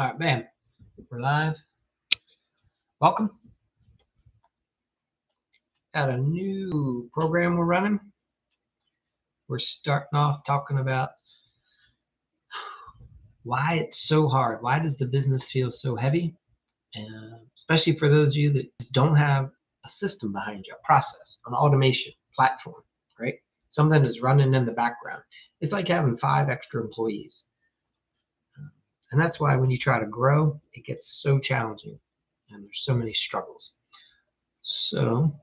All right, bam. We're live. Welcome. Got a new program we're running. We're starting off talking about why it's so hard. Why does the business feel so heavy? And especially for those of you that don't have a system behind you, a process, an automation platform, right? Something that's running in the background. It's like having 5 extra employees. And that's why when you try to grow, it gets so challenging and there's so many struggles. So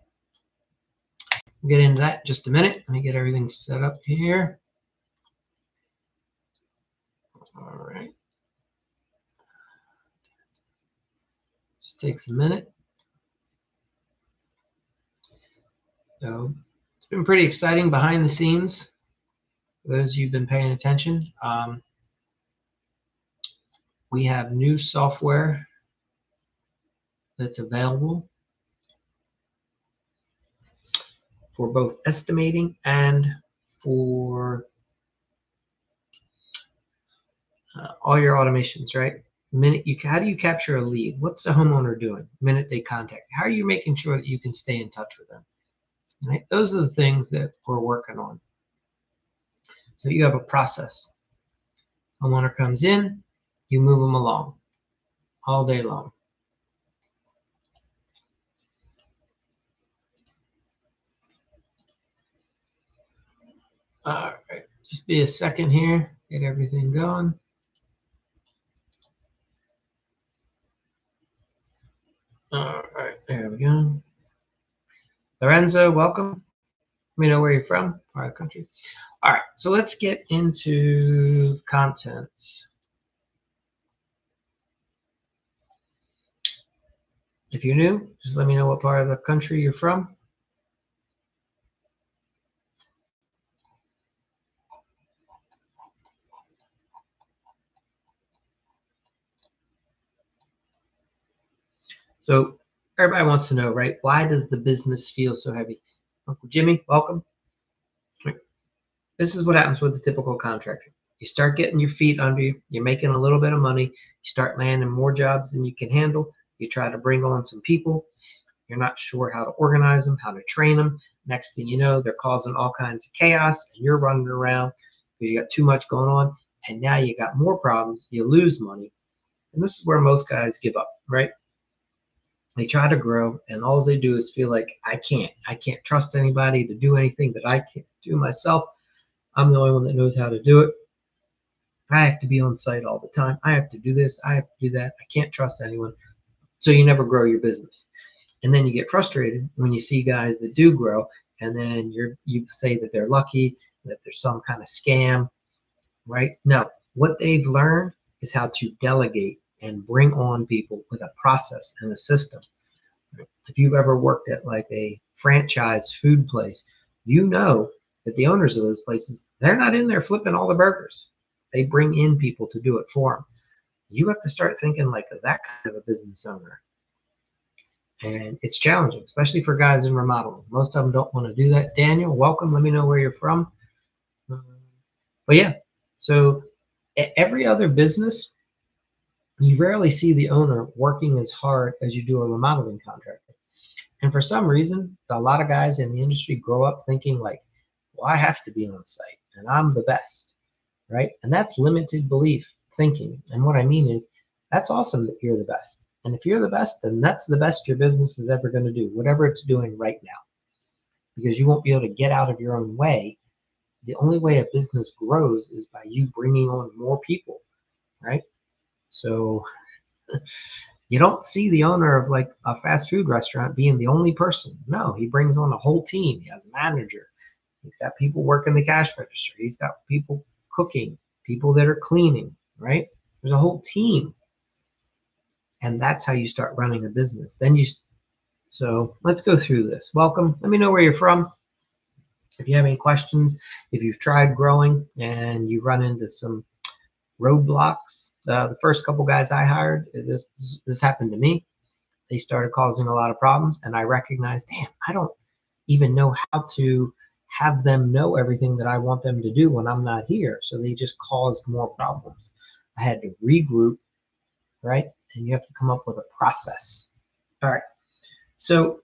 we'll get into that in just a minute. Let me get everything set up here. All right. Just takes a minute. So it's been pretty exciting behind the scenes. For those of you who've been paying attention, we have new software that's available for both estimating and for all your automations, right? How do you capture a lead? What's the homeowner doing the minute they contact you? How are you making sure that you can stay in touch with them? Right? Those are the things that we're working on. So you have a process. Homeowner comes in, you move them along all day long. All right, just be a second here, get everything going. All right, there we go. Lorenzo, welcome. Let me know where you're from, our country. All right, so let's get into content. If you're new, just let me know what part of the country you're from. So everybody wants to know, right? Why does the business feel so heavy? Uncle Jimmy, welcome. This is what happens with the typical contractor. You start getting your feet under you, you're making a little bit of money, you start landing more jobs than you can handle, you try to bring on some people, you're not sure how to organize them, how to train them. Next thing you know, they're causing all kinds of chaos and you're running around because you got too much going on, and now you got more problems, you lose money. And this is where most guys give up, right? They try to grow and all they do is feel like I can't trust anybody to do anything that I can't do myself. I'm the only one that knows how to do it. I have to be on site all the time. I have to do this. I have to do that. I can't trust anyone. So you never grow your business. And then you get frustrated when you see guys that do grow, and then you say that they're lucky, that there's some kind of scam, right? No, what they've learned is how to delegate and bring on people with a process and a system. If you've ever worked at like a franchise food place, you know that the owners of those places, they're not in there flipping all the burgers. They bring in people to do it for them. You have to start thinking like that kind of a business owner. And it's challenging, especially for guys in remodeling. Most of them don't want to do that. Daniel, welcome. Let me know where you're from. But yeah, so every other business, you rarely see the owner working as hard as you do a remodeling contractor. And for some reason, a lot of guys in the industry grow up thinking like, well, I have to be on site and I'm the best, right? And that's limited belief thinking. And what I mean is, that's awesome that you're the best. And if you're the best, then that's the best your business is ever going to do, whatever it's doing right now, because you won't be able to get out of your own way. The only way a business grows is by you bringing on more people, right? So you don't see the owner of like a fast food restaurant being the only person. No, he brings on a whole team. He has a manager. He's got people working the cash register. He's got people cooking, people that are cleaning, right? There's a whole team. And that's how you start running a business. So let's go through this. Welcome. Let me know where you're from. If you have any questions, if you've tried growing and you run into some roadblocks. The first couple guys I hired, this happened to me. They started causing a lot of problems, and I recognized, damn, I don't even know how to have them know everything that I want them to do when I'm not here. So they just caused more problems. I had to regroup, right? And you have to come up with a process. All right. So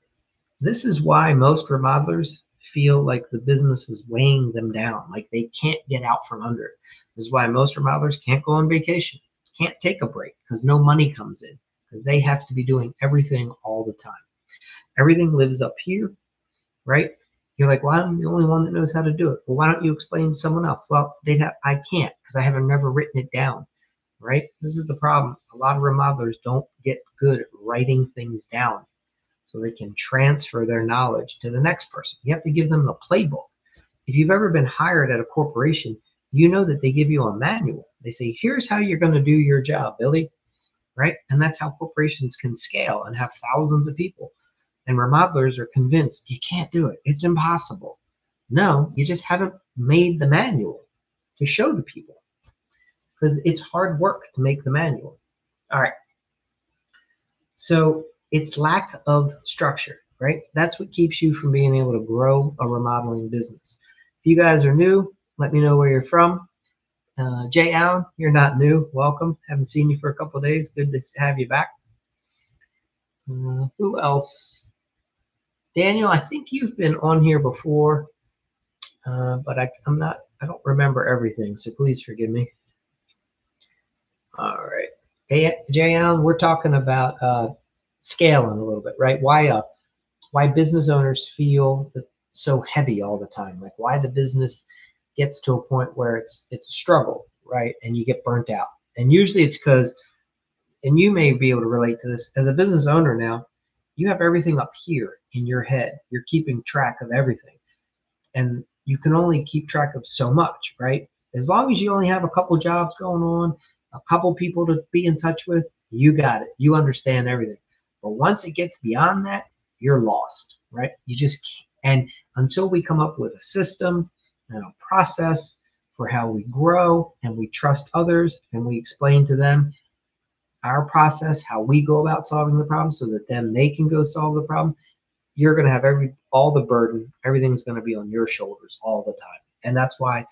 this is why most remodelers feel like the business is weighing them down, like they can't get out from under it. This is why most remodelers can't go on vacation, can't take a break because no money comes in, because they have to be doing everything all the time. Everything lives up here, right? You're like, well, I'm the only one that knows how to do it. Well, why don't you explain to someone else? Well, I can't because I haven't never written it down, right? This is the problem. A lot of remodelers don't get good at writing things down so they can transfer their knowledge to the next person. You have to give them the playbook. If you've ever been hired at a corporation, you know that they give you a manual. They say, here's how you're going to do your job, Billy, right? And that's how corporations can scale and have thousands of people. And remodelers are convinced you can't do it. It's impossible. No, you just haven't made the manual to show the people because it's hard work to make the manual. All right. So it's lack of structure, right? That's what keeps you from being able to grow a remodeling business. If you guys are new, let me know where you're from. Jay Allen, you're not new. Welcome. Haven't seen you for a couple of days. Good to have you back. Who else? Daniel, I think you've been on here before, but I'm not. I don't remember everything, so please forgive me. All right, Jay Allen, we're talking about scaling a little bit, right? Why business owners feel that so heavy all the time, like why the business gets to a point where it's a struggle, right? And you get burnt out. And usually it's because, and you may be able to relate to this as a business owner now, you have everything up here in your head. You're keeping track of everything. And you can only keep track of so much, right? As long as you only have a couple jobs going on, a couple people to be in touch with, you got it. You understand everything. But once it gets beyond that, you're lost, right? You just can't. And until we come up with a system and a process for how we grow and we trust others and we explain to them our process, how we go about solving the problem so that then they can go solve the problem, you're going to have all the burden. Everything's going to be on your shoulders all the time. And that's why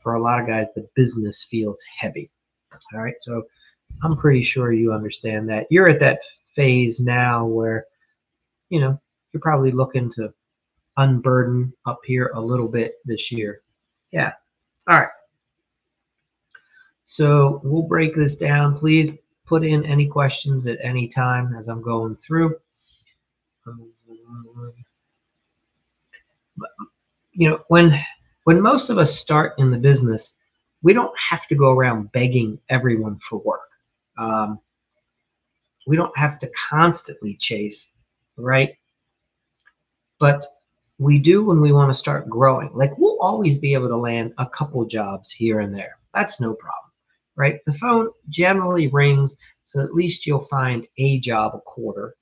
for a lot of guys, the business feels heavy. All right. So I'm pretty sure you understand that. You're at that phase now where, you're probably looking to unburden up here a little bit this year. Yeah. All right. So we'll break this down. Please put in any questions at any time as I'm going through. When most of us start in the business, we don't have to go around begging everyone for work. Um, we don't have to constantly chase, right? But we do when we want to start growing. Like we'll always be able to land a couple jobs here and there. That's no problem, right? The phone generally rings, so at least you'll find a job a quarter.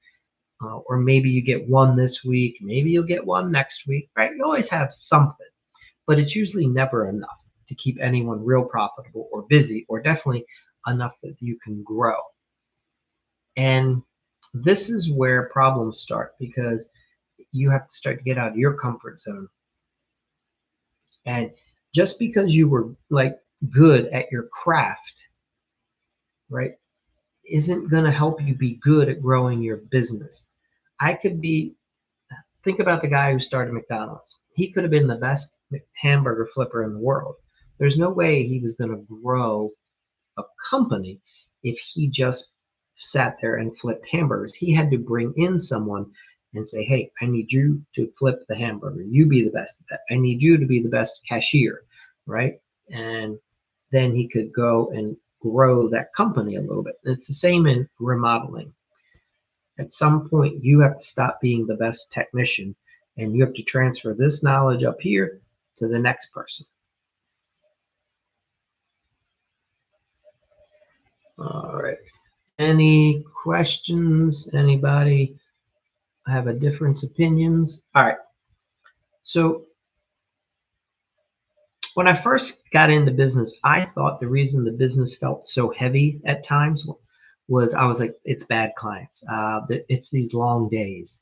Or maybe you get one this week, maybe you'll get one next week, right? You always have something. But it's usually never enough to keep anyone real profitable or busy, or definitely enough that you can grow. And this is where problems start because you have to start to get out of your comfort zone. And just because you were like good at your craft, right, isn't going to help you be good at growing your business. Think about the guy who started McDonald's. He could have been the best hamburger flipper in the world. There's no way he was going to grow a company if he just sat there and flipped hamburgers. He had to bring in someone and say, hey, I need you to flip the hamburger. You be the best at that. I need you to be the best cashier, right? And then he could go and grow that company a little bit. It's the same in remodeling. At some point, you have to stop being the best technician and you have to transfer this knowledge up here to the next person. All right. Any questions? Anybody have a difference opinions? All right. So when I first got into business, I thought the reason the business felt so heavy at times was I was like, it's bad clients. It's these long days,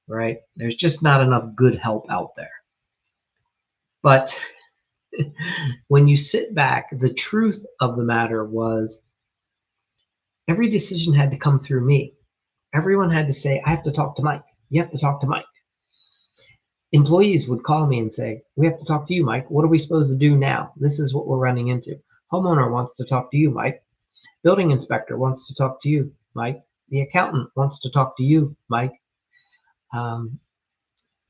right? There's just not enough good help out there. But when you sit back, the truth of the matter was Every decision had to come through me. Everyone had to say, I have to talk to Mike. You have to talk to Mike. Employees would call me and say, we have to talk to you, Mike. What are we supposed to do now? This is what we're running into. Homeowner wants to talk to you, Mike. Building inspector wants to talk to you, Mike. The accountant wants to talk to you, Mike. Um,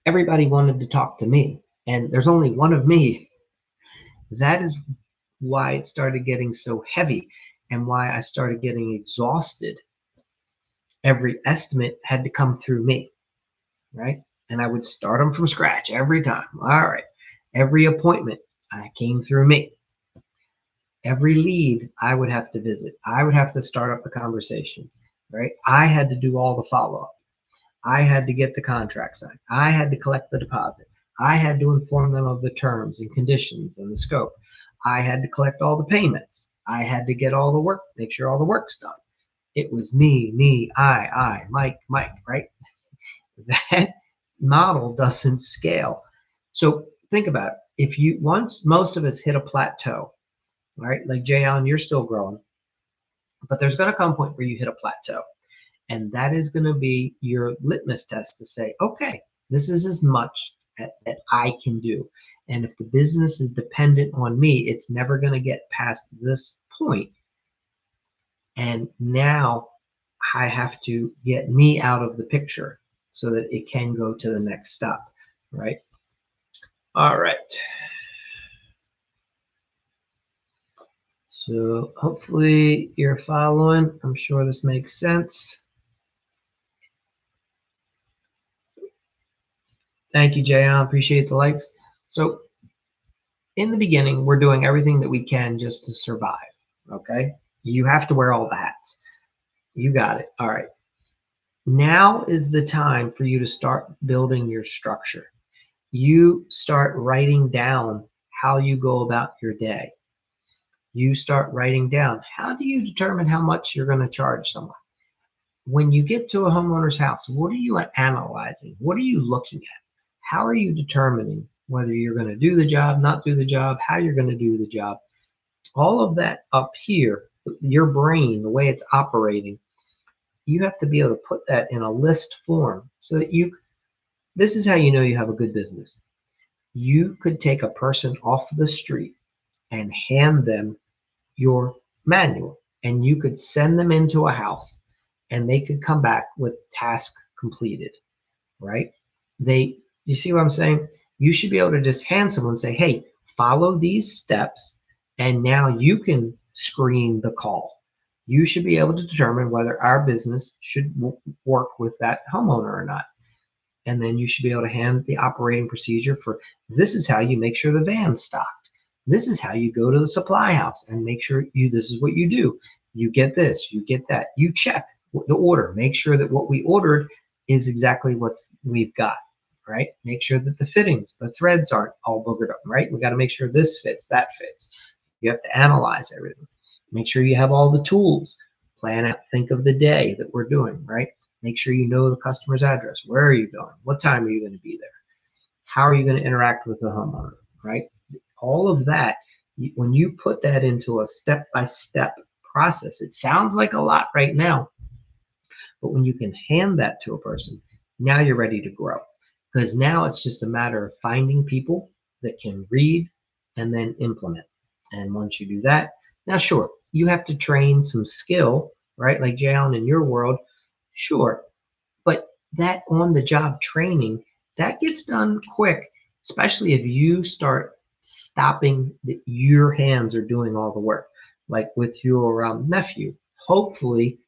Everybody wanted to talk to me, and there's only one of me. That is why it started getting so heavy and why I started getting exhausted. Every estimate had to come through me, right? And I would start them from scratch every time. All right. Every appointment came through me. Every lead I would have to visit. I would have to start up the conversation, right? I had to do all the follow up. I had to get the contract signed. I had to collect the deposit. I had to inform them of the terms and conditions and the scope. I had to collect all the payments. I had to get all the work, make sure all the work's done. It was me, Mike, right? That model doesn't scale. So think about it. If you once most of us hit a plateau, right? Like Jay Allen, you're still growing, but there's going to come a point where you hit a plateau. And that is going to be your litmus test to say, okay, this is as much that I can do. And if the business is dependent on me, it's never going to get past this point. And now I have to get me out of the picture so that it can go to the next step, right? All right. So hopefully you're following. I'm sure this makes sense. Thank you, Jayon. Appreciate the likes. So in the beginning, we're doing everything that we can just to survive. Okay. You have to wear all the hats. You got it. All right. Now is the time for you to start building your structure. You start writing down how you go about your day. You start writing down how do you determine how much you're going to charge someone? When you get to a homeowner's house, what are you analyzing? What are you looking at? How are you determining whether you're going to do the job, not do the job, how you're going to do the job? All of that up here, your brain, the way it's operating, you have to be able to put that in a list form so that this is how you know you have a good business. You could take a person off the street and hand them your manual, and you could send them into a house and they could come back with task completed, right? You see what I'm saying? You should be able to just hand someone and say, hey, follow these steps, and now you can screen the call. You should be able to determine whether our business should work with that homeowner or not. And then you should be able to hand the operating procedure for this is how you make sure the van's stocked. This is how you go to the supply house and make sure this is what you do. You get this, you get that. You check the order. Make sure that what we ordered is exactly what we've got, right? Make sure that the fittings, the threads aren't all boogered up, right? We got to make sure this fits, that fits. You have to analyze everything. Make sure you have all the tools. Plan out, think of the day that we're doing, right? Make sure you know the customer's address. Where are you going? What time are you going to be there? How are you going to interact with the homeowner, right? All of that, when you put that into a step-by-step process, it sounds like a lot right now, but when you can hand that to a person, now you're ready to grow. Because now it's just a matter of finding people that can read and then implement. And once you do that, now sure, you have to train some skill, right? Like Jay Allen in your world, sure. But that on-the-job training, that gets done quick, especially if you start stopping that your hands are doing all the work. Like with your nephew, hopefully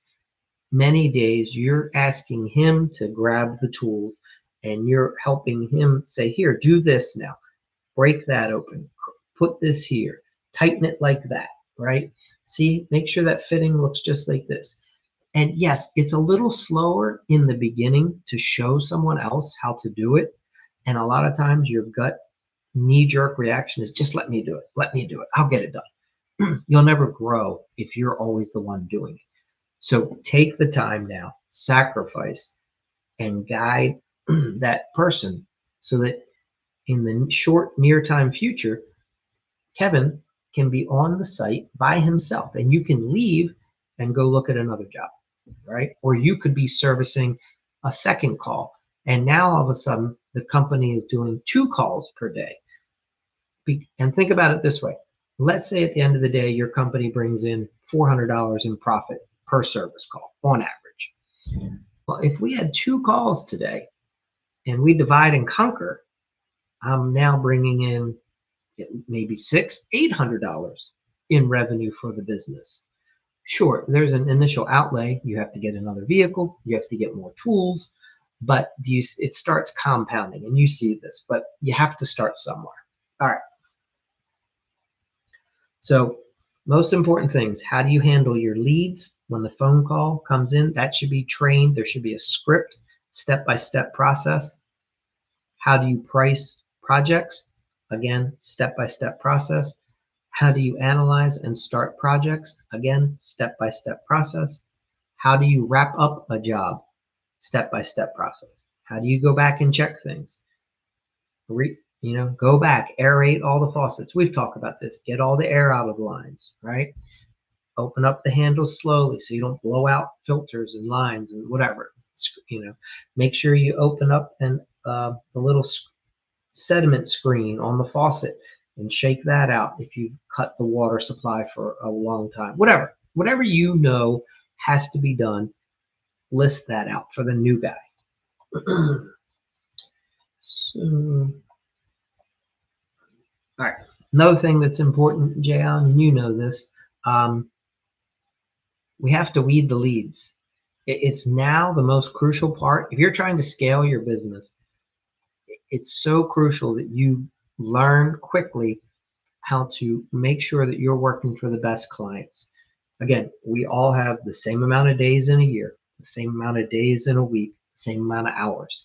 many days you're asking him to grab the tools and you're helping him say, here, do this now, break that open, put this here, tighten it like that, right? See, make sure that fitting looks just like this. And yes, it's a little slower in the beginning to show someone else how to do it. And a lot of times your gut knee-jerk reaction is just let me do it. Let me do it. I'll get it done. You'll never grow if you're always the one doing it. So take the time now, sacrifice, and guide that person so that in the short, near time future, Kevin can be on the site by himself and you can leave and go look at another job, right? Or you could be servicing a second call, and now all of a sudden the company is doing 2 calls per day. And think about it this way. Let's say at the end of the day, your company brings in $400 in profit per service call on average. Well, if we had 2 calls today and we divide and conquer, I'm now bringing in maybe $800 in revenue for the business. Sure, there's an initial outlay. You have to get another vehicle, you have to get more tools, but it starts compounding, and you see this, but you have to start somewhere. All right. So most important things, how do you handle your leads when the phone call comes in? That should be trained. There should be a script, step-by-step process. How do you price projects? Again, step-by-step process. How do you analyze and start projects? Again, step-by-step process. How do you wrap up a job? Step-by-step process. How do you go back and check things? Go back, aerate all the faucets. We've talked about this. Get all the air out of the lines, right? Open up the handles slowly so you don't blow out filters and lines and whatever. Make sure you open up the little sediment screen on the faucet and shake that out if you cut the water supply for a long time. Whatever has to be done, list that out for the new guy. So, all right. Another thing that's important, Jayon, and you know this, we have to weed the leads. It's now the most crucial part. If you're trying to scale your business, it's so crucial that you learn quickly how to make sure that you're working for the best clients. Again, we all have the same amount of days in a year, the same amount of days in a week, the same amount of hours.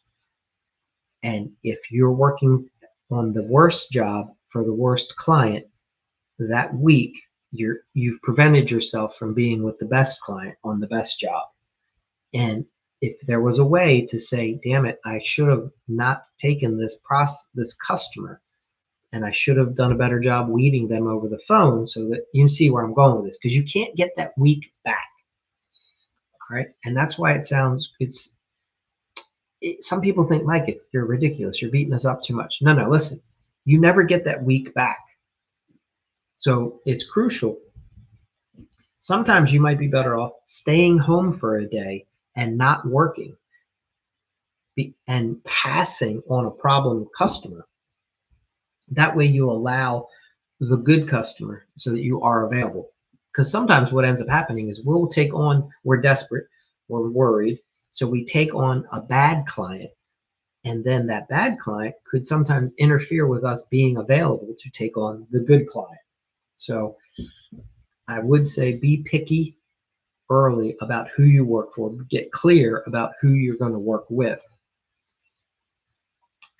And if you're working on the worst job for the worst client that week, you've prevented yourself from being with the best client on the best job. And if there was a way to say, damn it, I should have not taken this customer, and I should have done a better job weeding them over the phone, so that you see where I'm going with this, because you can't get that week back. All right. And that's why some people think, Mike, you're ridiculous. You're beating us up too much. No, listen, you never get that week back. So it's crucial. Sometimes you might be better off staying home for a day and not working and passing on a problem customer. That way you allow the good customer so that you are available. Because sometimes what ends up happening is we're desperate, we're worried, so we take on a bad client, and then that bad client could sometimes interfere with us being available to take on the good client. So I would say be picky early about who you work for. Get clear about who you're going to work with.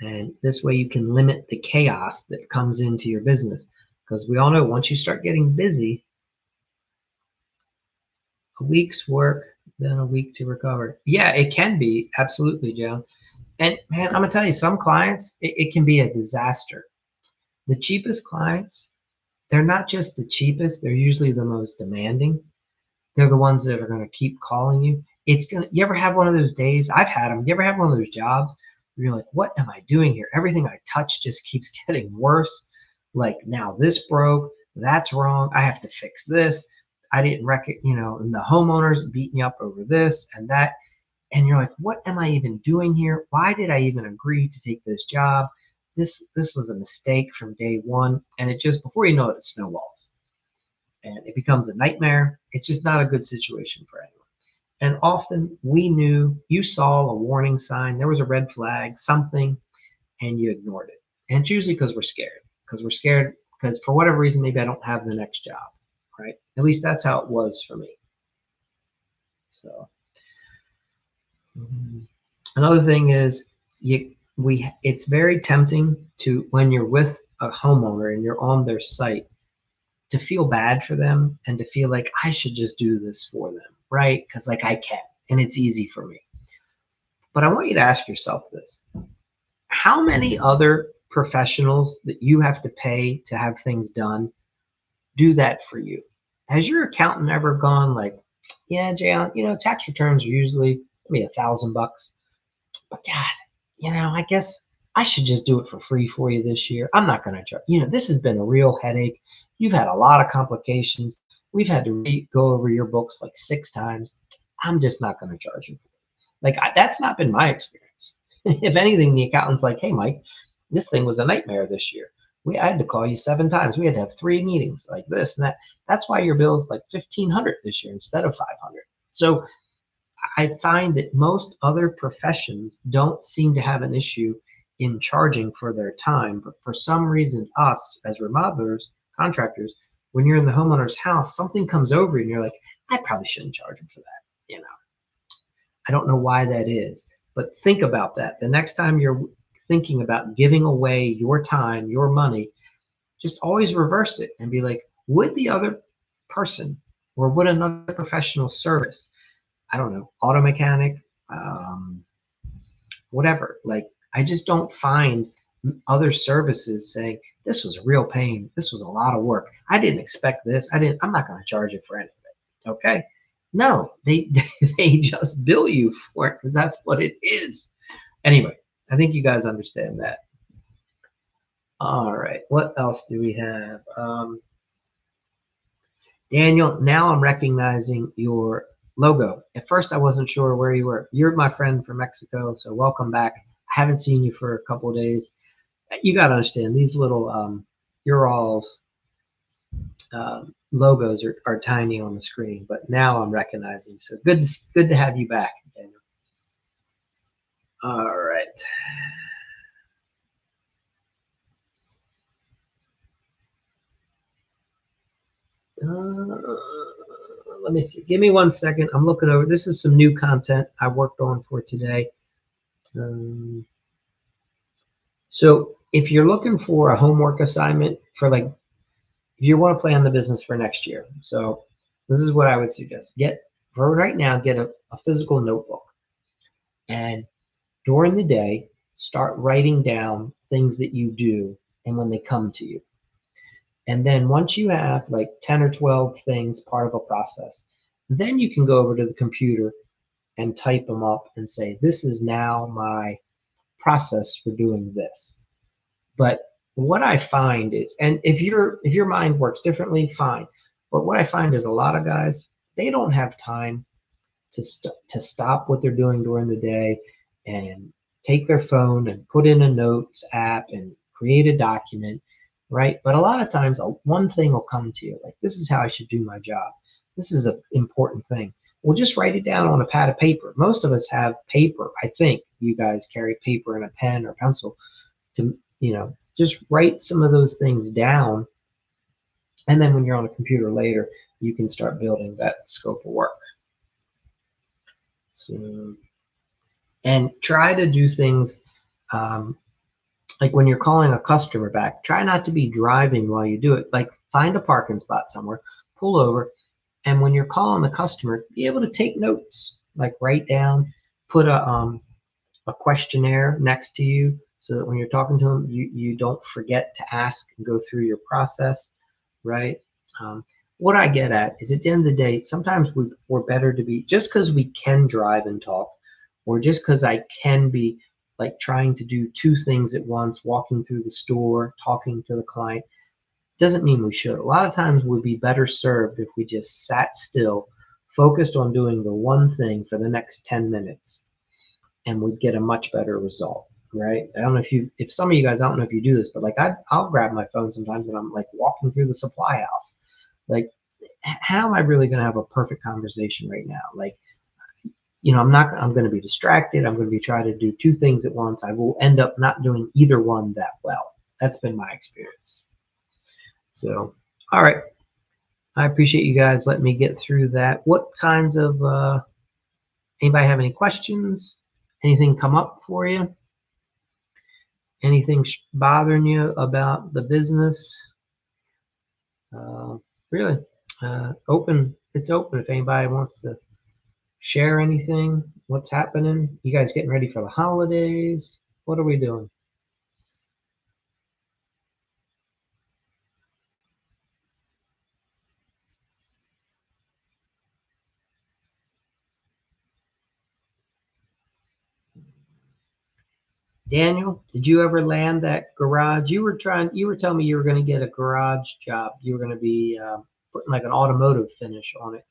And this way you can limit the chaos that comes into your business. Because we all know once you start getting busy, a week's work, then a week to recover. Yeah, it can be. Absolutely, Joe. And man, I'm going to tell you, some clients, it can be a disaster. The cheapest clients, they're not just the cheapest, they're usually the most demanding. They're the ones that are going to keep calling you. You ever have one of those days? I've had them. You ever have one of those jobs where you're like, what am I doing here? Everything I touch just keeps getting worse. Like, now this broke, that's wrong. I have to fix this. I didn't and the homeowner's beating you up over this and that. And you're like, what am I even doing here? Why did I even agree to take this job? This was a mistake from day one. And it just, before you know it, it snowballs. And it becomes a nightmare. It's just not a good situation for anyone. And often you saw a warning sign, there was a red flag, something, and you ignored it. And it's usually because we're scared. Because for whatever reason, maybe I don't have the next job, right? At least that's how it was for me. So another thing is it's very tempting to, when you're with a homeowner and you're on their site, to feel bad for them and to feel like I should just do this for them, right? Because I can, and it's easy for me. But I want you to ask yourself this. How many other professionals that you have to pay to have things done do that for you? Has your accountant ever gone like, Yeah, Jay, tax returns are usually maybe $1,000. But God, I guess I should just do it for free for you this year. I'm not going to charge. This has been a real headache. You've had a lot of complications. We've had to go over your books like 6 times. I'm just not going to charge you. Like that's not been my experience. If anything, the accountant's like, "Hey, Mike, this thing was a nightmare this year. I had to call you 7 times. We had to have 3 meetings, like this and that. That's why your bill's like 1,500 this year instead of 500." So I find that most other professions don't seem to have an issue in charging for their time, but for some reason, us as remodelers, contractors, when you're in the homeowner's house, something comes over you and you're like, I probably shouldn't charge him for that. I don't know why that is, but think about that. The next time you're thinking about giving away your time, your money, just always reverse it and be like, would the other person or would another professional service, I don't know, auto mechanic, um, whatever. Like, I just don't find other services saying this was a real pain. This was a lot of work. I didn't expect this. I'm not going to charge you for anything. Okay. No, they they just bill you for it because that's what it is. Anyway, I think you guys understand that. All right. What else do we have? Daniel, now I'm recognizing your logo. At first, I wasn't sure where you were. You're my friend from Mexico, so welcome back. I haven't seen you for a couple of days. You got to understand these little Urals logos are tiny on the screen, but now I'm recognizing. So good to have you back, Daniel. All right. Uh, Let me see. Give me 1 second. I'm looking over. This is some new content I worked on for today. Um, so if you're looking for a homework assignment for like, if you want to plan the business for next year, so this is what I would suggest. For right now, get a physical notebook. And during the day, start writing down things that you do and when they come to you. And then once you have like 10 or 12 things part of a process, then you can go over to the computer and type them up and say, this is now my process for doing this. But what I find is, and if your mind works differently, fine. But what I find is a lot of guys, they don't have time to stop what they're doing during the day and take their phone and put in a notes app and create a document, right? But a lot of times, one thing will come to you like, this is how I should do my job. This is an important thing. Well, just write it down on a pad of paper. Most of us have paper. I think you guys carry paper and a pen or pencil to, just write some of those things down. And then when you're on a computer later, you can start building that scope of work. So, and try to do things um, like when you're calling a customer back, try not to be driving while you do it. Like find a parking spot somewhere, pull over, and when you're calling the customer, be able to take notes, like write down, put a questionnaire next to you so that when you're talking to them, you don't forget to ask and go through your process, right? Um, what I get at is at the end of the day, sometimes we're better to be, just because we can drive and talk, or just because I can be like trying to do 2 things at once, walking through the store, talking to the client, doesn't mean we should. A lot of times we'd be better served if we just sat still, focused on doing the one thing for the next 10 minutes, and we'd get a much better result, right? I don't know if some of you guys, I don't know if you do this, but like I'll grab my phone sometimes and I'm like walking through the supply house. Like, how am I really going to have a perfect conversation right now? Like, I'm going to be distracted. I'm going to be trying to do 2 things at once. I will end up not doing either one that well. That's been my experience. So, all right. I appreciate you guys letting me get through that. What kinds of, anybody have any questions? Anything come up for you? Anything bothering you about the business? Uh, really, open. It's open if anybody wants to share anything. What's happening? You guys getting ready for the holidays? What are we doing? Daniel, did you ever land that garage? You were telling me you were going to get a garage job. You were going to be putting like an automotive finish on it.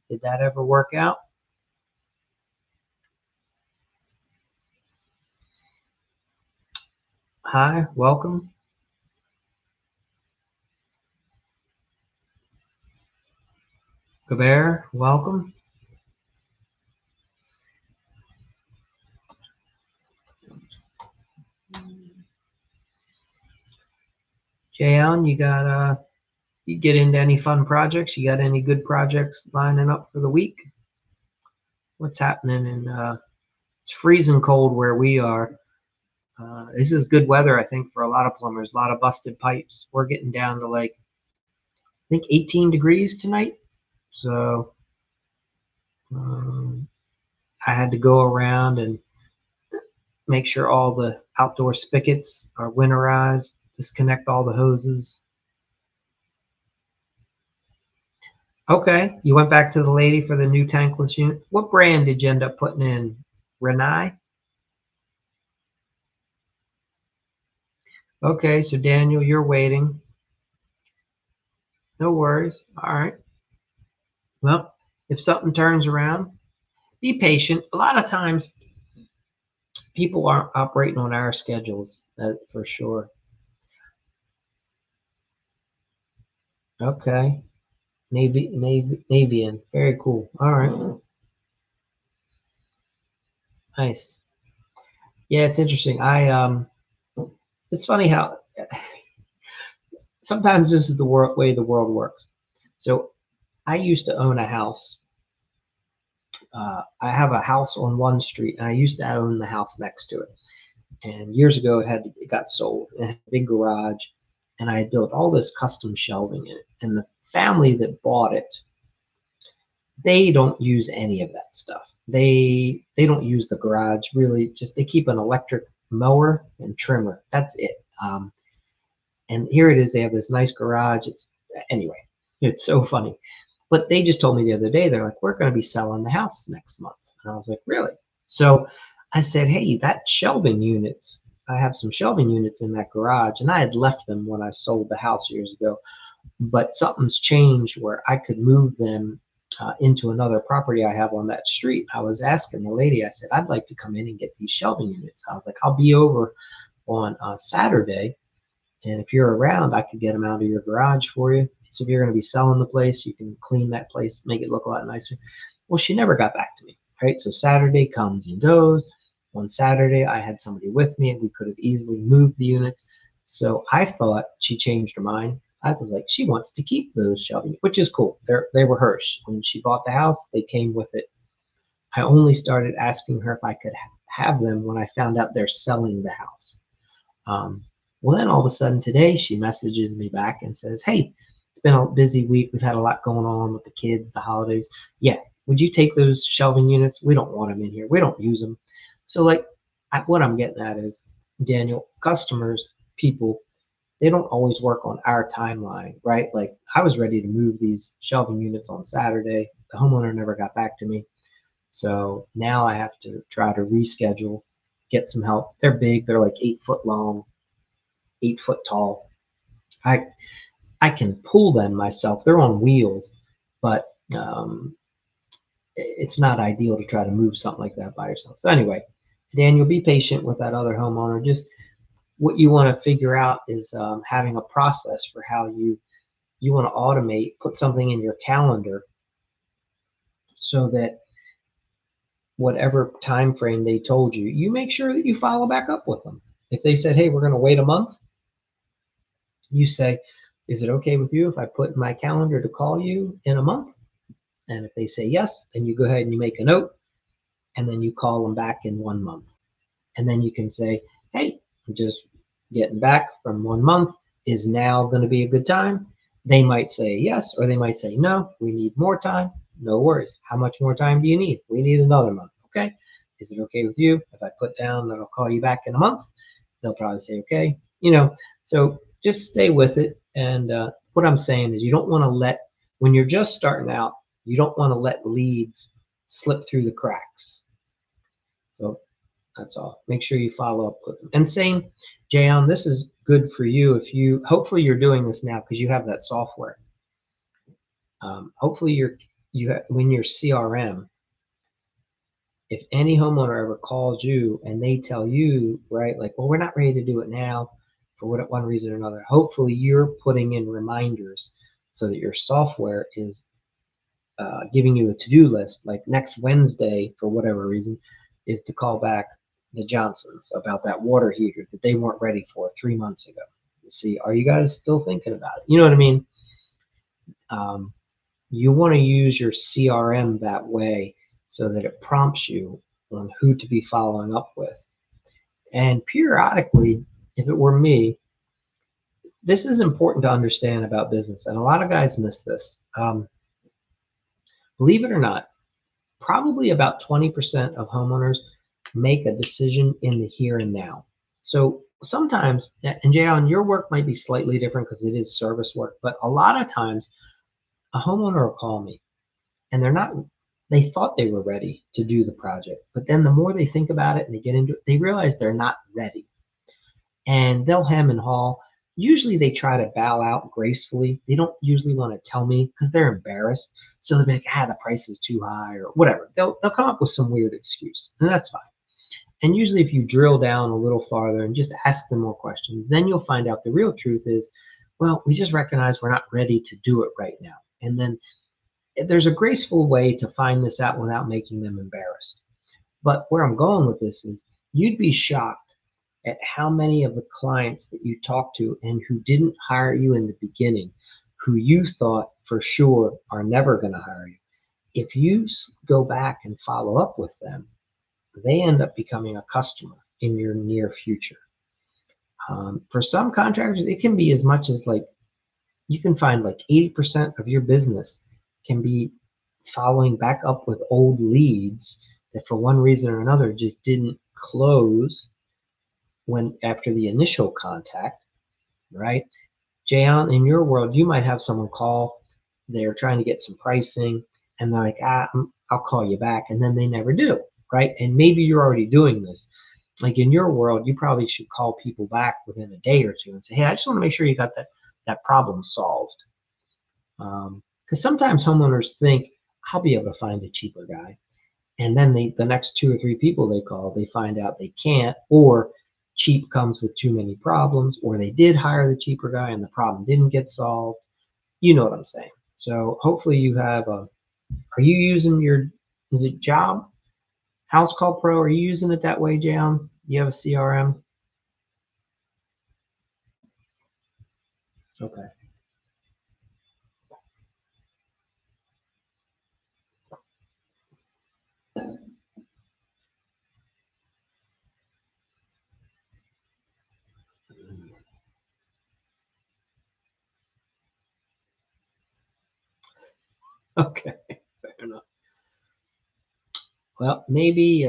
Did that ever work out? Hi, welcome. Gaber, welcome. Jayon, you get into any fun projects? You got any good projects lining up for the week? What's happening it's freezing cold where we are. This is good weather, I think, for a lot of plumbers. A lot of busted pipes. We're getting down to like I think 18 degrees tonight. So um, I had to go around and make sure all the outdoor spigots are winterized, disconnect all the hoses. Okay, you went back to the lady for the new tankless unit. What brand did you end up putting in? Renai? Okay, so Daniel, you're waiting. No worries. All right. Well, if something turns around, be patient. A lot of times people aren't operating on our schedules, for sure. Okay. Navian. Very cool. All right. Nice. Yeah, it's interesting. It's funny how sometimes this is the way the world works. So I used to own a house. I have a house on one street, and I used to own the house next to it. And years ago, it got sold. It had a big garage, and I had built all this custom shelving in it. And the family that bought it, they don't use any of that stuff. They don't use the garage really. Just they keep an electric mower and trimmer. That's it. And here it is. They have this nice garage. It's anyway. It's so funny. But they just told me the other day, they're like, we're going to be selling the house next month. And I was like, really? So I said, hey, that shelving units, I have some shelving units in that garage, and I had left them when I sold the house years ago. But something's changed where I could move them into another property I have on that street. I was asking the lady, I said, I'd like to come in and get these shelving units. I was like, I'll be over on Saturday, and if you're around, I could get them out of your garage for you. So if you're going to be selling the place, you can clean that place, make it look a lot nicer. Well, she never got back to me. Right. So Saturday comes and goes. One Saturday, I had somebody with me, and we could have easily moved the units. So I thought she changed her mind. I was like, she wants to keep those shelving, which is cool. They were hers. When she bought the house, they came with it. I only started asking her if I could have them when I found out they're selling the house. Um, well, then all of a sudden today, she messages me back and says, hey, it's been a busy week. We've had a lot going on with the kids, the holidays. Yeah, would you take those shelving units? We don't want them in here. We don't use them. So, like, what I'm getting at is, Daniel, customers, people, they don't always work on our timeline, right? Like, I was ready to move these shelving units on Saturday. The homeowner never got back to me. So now I have to try to reschedule, get some help. They're big. They're like 8 foot long, 8 foot tall. I I can pull them myself. They're on wheels, but it's not ideal to try to move something like that by yourself. So anyway, Daniel, be patient with that other homeowner. Just what you want to figure out is having a process for how you want to automate, put something in your calendar so that whatever time frame they told you, you make sure that you follow back up with them. If they said, hey, we're going to wait a month, you say, is it okay with you if I put in my calendar to call you in a month? And if they say yes, then you go ahead and you make a note, and then you call them back in 1 month. And then you can say, hey, I'm just getting back from 1 month. Is now going to be a good time? They might say yes, or they might say no, we need more time. No worries. How much more time do you need? We need another month. Okay. Is it okay with you if I put down that I'll call you back in a month? They'll probably say okay. So just stay with it. And what I'm saying is, you don't want to when you're just starting out, you don't want to let leads slip through the cracks. So That's all. Make sure you follow up with them. And same, Jayon, this is good for you if you, hopefully you're doing this now because you have that software. Hopefully when your CRM, if any homeowner ever calls you and they tell you, right, like, well, we're not ready to do it now for one reason or another, hopefully you're putting in reminders so that your software is giving you a to-do list, like next Wednesday, for whatever reason, is to call back the Johnsons about that water heater that they weren't ready for 3 months ago. See, are you guys still thinking about it? You know what I mean? You want to use your CRM that way so that it prompts you on who to be following up with. And periodically, if it were me, this is important to understand about business, and a lot of guys miss this. Believe it or not, probably about 20% of homeowners make a decision in the here and now. So sometimes, and Jay, on your work might be slightly different because it is service work, but a lot of times a homeowner will call me and they thought they were ready to do the project, but then the more they think about it and they get into it, they realize they're not ready. And they'll hem and haw. Usually they try to bow out gracefully. They don't usually want to tell me because they're embarrassed. So they'll be like, the price is too high or whatever. They'll come up with some weird excuse, and that's fine. And usually if you drill down a little farther and just ask them more questions, then you'll find out the real truth is, well, we just recognize we're not ready to do it right now. And then there's a graceful way to find this out without making them embarrassed. But where I'm going with this is you'd be shocked at how many of the clients that you talk to and who didn't hire you in the beginning, who you thought for sure are never going to hire you. If you go back and follow up with them, they end up becoming a customer in your near future. For some contractors, it can be as much as like, you can find like 80% of your business can be following back up with old leads that for one reason or another just didn't close after the initial contact, right? Jayon, in your world, you might have someone call, they're trying to get some pricing, and they're like, I'll call you back, and then they never do, right? And maybe you're already doing this. Like in your world, you probably should call people back within a day or two and say, hey, I just want to make sure you got that problem solved. Because sometimes homeowners think, I'll be able to find a cheaper guy. And then the next 2 or 3 people they call, they find out they can't, or cheap comes with too many problems, or they did hire the cheaper guy and the problem didn't get solved. You know what I'm saying. So hopefully you have are you using is it Job House Call Pro? Are you using it that way, Jam? You have a CRM? Okay. Okay. Fair enough. Well, maybe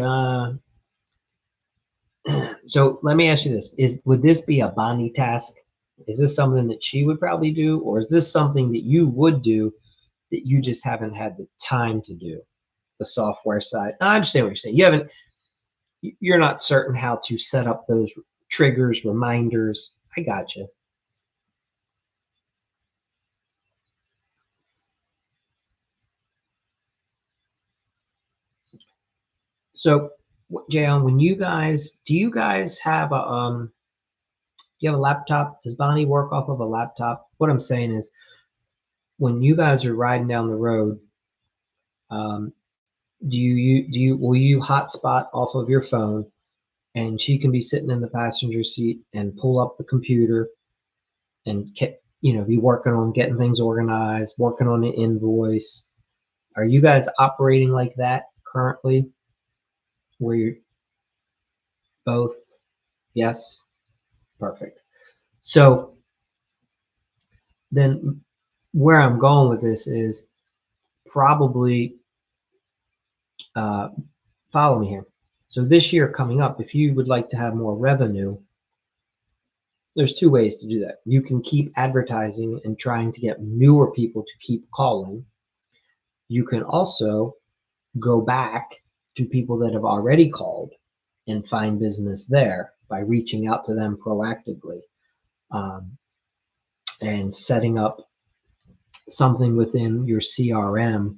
so let me ask you this. Would this be a Bonnie task? Is this something that she would probably do, or is this something that you would do that you just haven't had the time to do? The software side. I understand what you're saying. You're not certain how to set up those triggers, reminders. I got you. So, Jayon, do you guys have you have a laptop? Does Bonnie work off of a laptop? What I'm saying is, when you guys are riding down the road, um, will you hotspot off of your phone, and she can be sitting in the passenger seat and pull up the computer and be working on getting things organized, working on the invoice. Are you guys operating like that currently, where you're both? Yes, perfect. So then, where I'm going with this is probably uh, follow me here. So this year coming up, if you would like to have more revenue, there's 2 ways to do that. You can keep advertising and trying to get newer people to keep calling. You can also go back to people that have already called and find business there by reaching out to them proactively, um, and setting up something within your CRM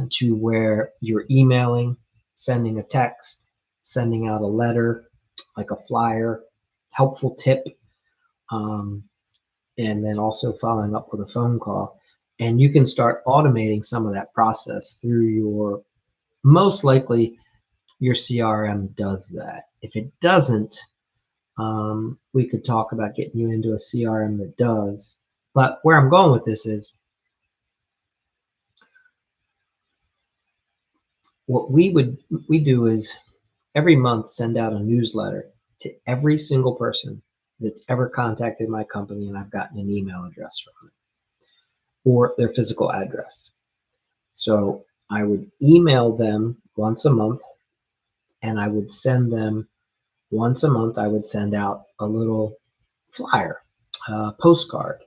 to where you're emailing, sending a text, sending out a letter, like a flyer, helpful tip, um, and then also following up with a phone call. And you can start automating some of that process through your, most likely, your CRM does that. If it doesn't, we could talk about getting you into a CRM that does. But where I'm going with this is what we do is every month send out a newsletter to every single person that's ever contacted my company and I've gotten an email address from it or their physical address. So I would email them once a month, and I would send them once a month. I would send out a little flyer, postcard,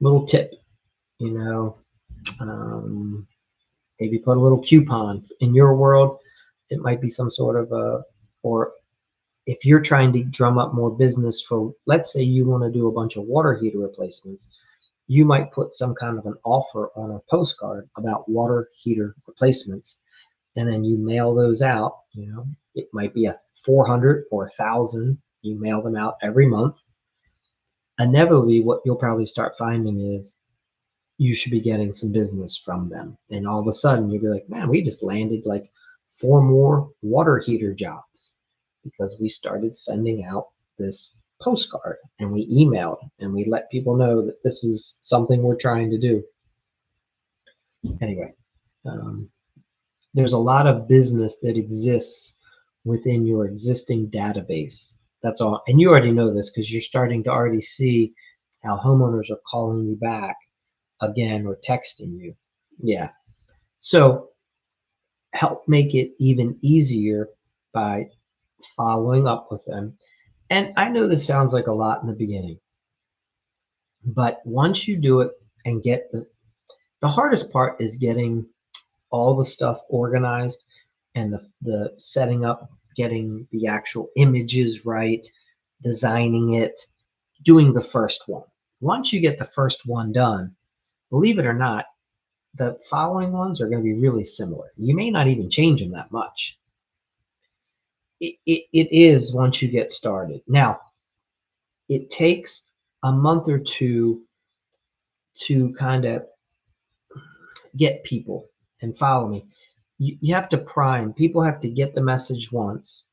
little tip, you know, um, maybe put a little coupon. In your world, it might be some sort of a, or if you're trying to drum up more business for, let's say you want to do a bunch of water heater replacements, you might put some kind of an offer on a postcard about water heater replacements, and then you mail those out. It might be a 400 or 1,000. You mail them out every month. Inevitably, what you'll probably start finding is you should be getting some business from them. And all of a sudden you'll be like, man, we just landed like 4 more water heater jobs because we started sending out this postcard and we emailed and we let people know that this is something we're trying to do. Anyway, um, there's a lot of business that exists within your existing database. That's all. And you already know this because you're starting to already see how homeowners are calling you back again or texting you. Yeah. So help make it even easier by following up with them. And I know this sounds like a lot in the beginning, but once you do it and get the hardest part is getting all the stuff organized and the setting up, getting the actual images right, designing it, doing the first one. Once you get the first one done, believe it or not, the following ones are going to be really similar. You may not even change them that much. It is once you get started. Now, it takes a month or two to kind of get people and follow me. You have to prime. People have to get the message once.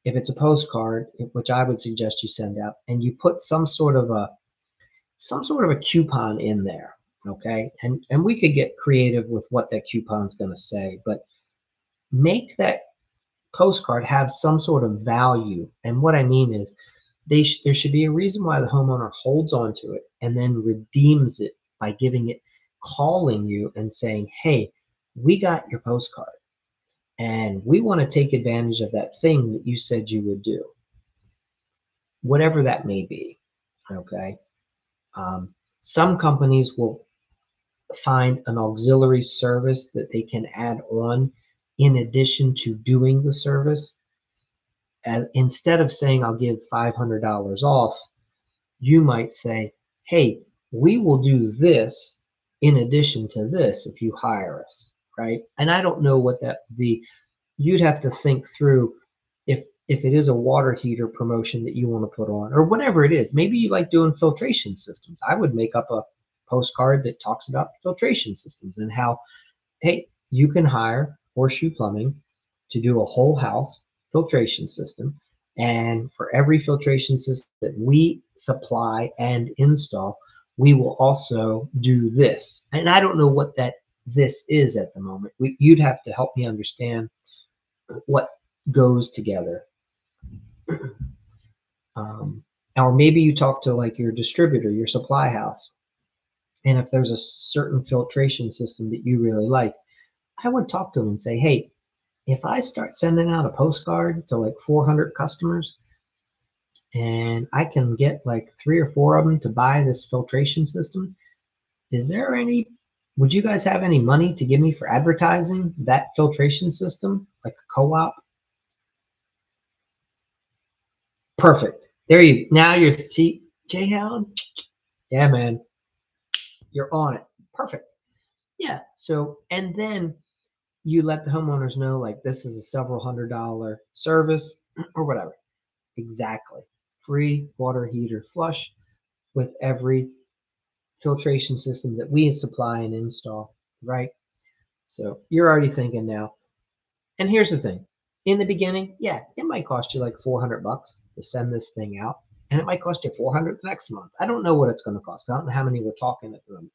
If it's a postcard, which I would suggest you send out, and you put some sort of a coupon in there, okay? And we could get creative with what that coupon's going to say, but make that postcard have some sort of value. And what I mean is there should be a reason why the homeowner holds on to it and then redeems it by calling you and saying, hey, we got your postcard and we want to take advantage of that thing that you said you would do, whatever that may be. Okay. Some companies will find an auxiliary service that they can add on in addition to doing the service. And instead of saying I'll give $500 off, you might say, hey, we will do this in addition to this if you hire us, right? And I don't know what that would be. You'd have to think through if it is a water heater promotion that you want to put on or whatever it is. Maybe you like doing filtration systems. I would make up a postcard that talks about filtration systems and how, hey, you can hire Horseshoe Plumbing to do a whole house filtration system. And for every filtration system that we supply and install, we will also do this. And I don't know what that this is at the moment. You'd have to help me understand what goes together. Or maybe you talk to like your distributor, your supply house. And if there's a certain filtration system that you really like, I would talk to them and say, hey, if I start sending out a postcard to like 400 customers and I can get like 3 or 4 of them to buy this filtration system, would you guys have any money to give me for advertising that filtration system, like a co-op? Perfect. There you, now you're, see, Jay Allen? Yeah, man, you're on it. Perfect. Yeah. So, and then you let the homeowners know, like, this is a several $100 service or whatever. Exactly. Free water heater flush with every filtration system that we supply and install, right? So you're already thinking now. And here's the thing. In the beginning, yeah, it might cost you like $400 to send this thing out, and it might cost you 400 the next month. I don't know what it's going to cost. I don't know how many we're talking at the moment.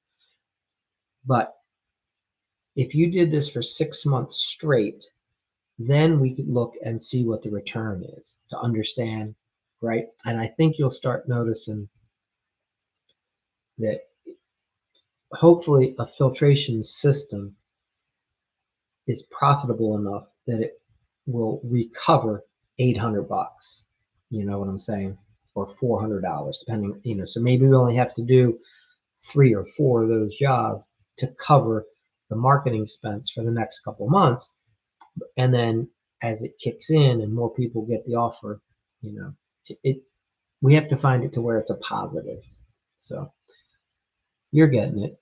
But if you did this for 6 months straight, then we could look and see what the return is to understand, right? And I think you'll start noticing that hopefully a filtration system is profitable enough that it will recover $800. You know what I'm saying? Or $400, depending, so maybe we only have to do 3 or 4 of those jobs to cover the marketing expense for the next couple of months. And then as it kicks in and more people get the offer, we have to find it to where it's a positive. So you're getting it.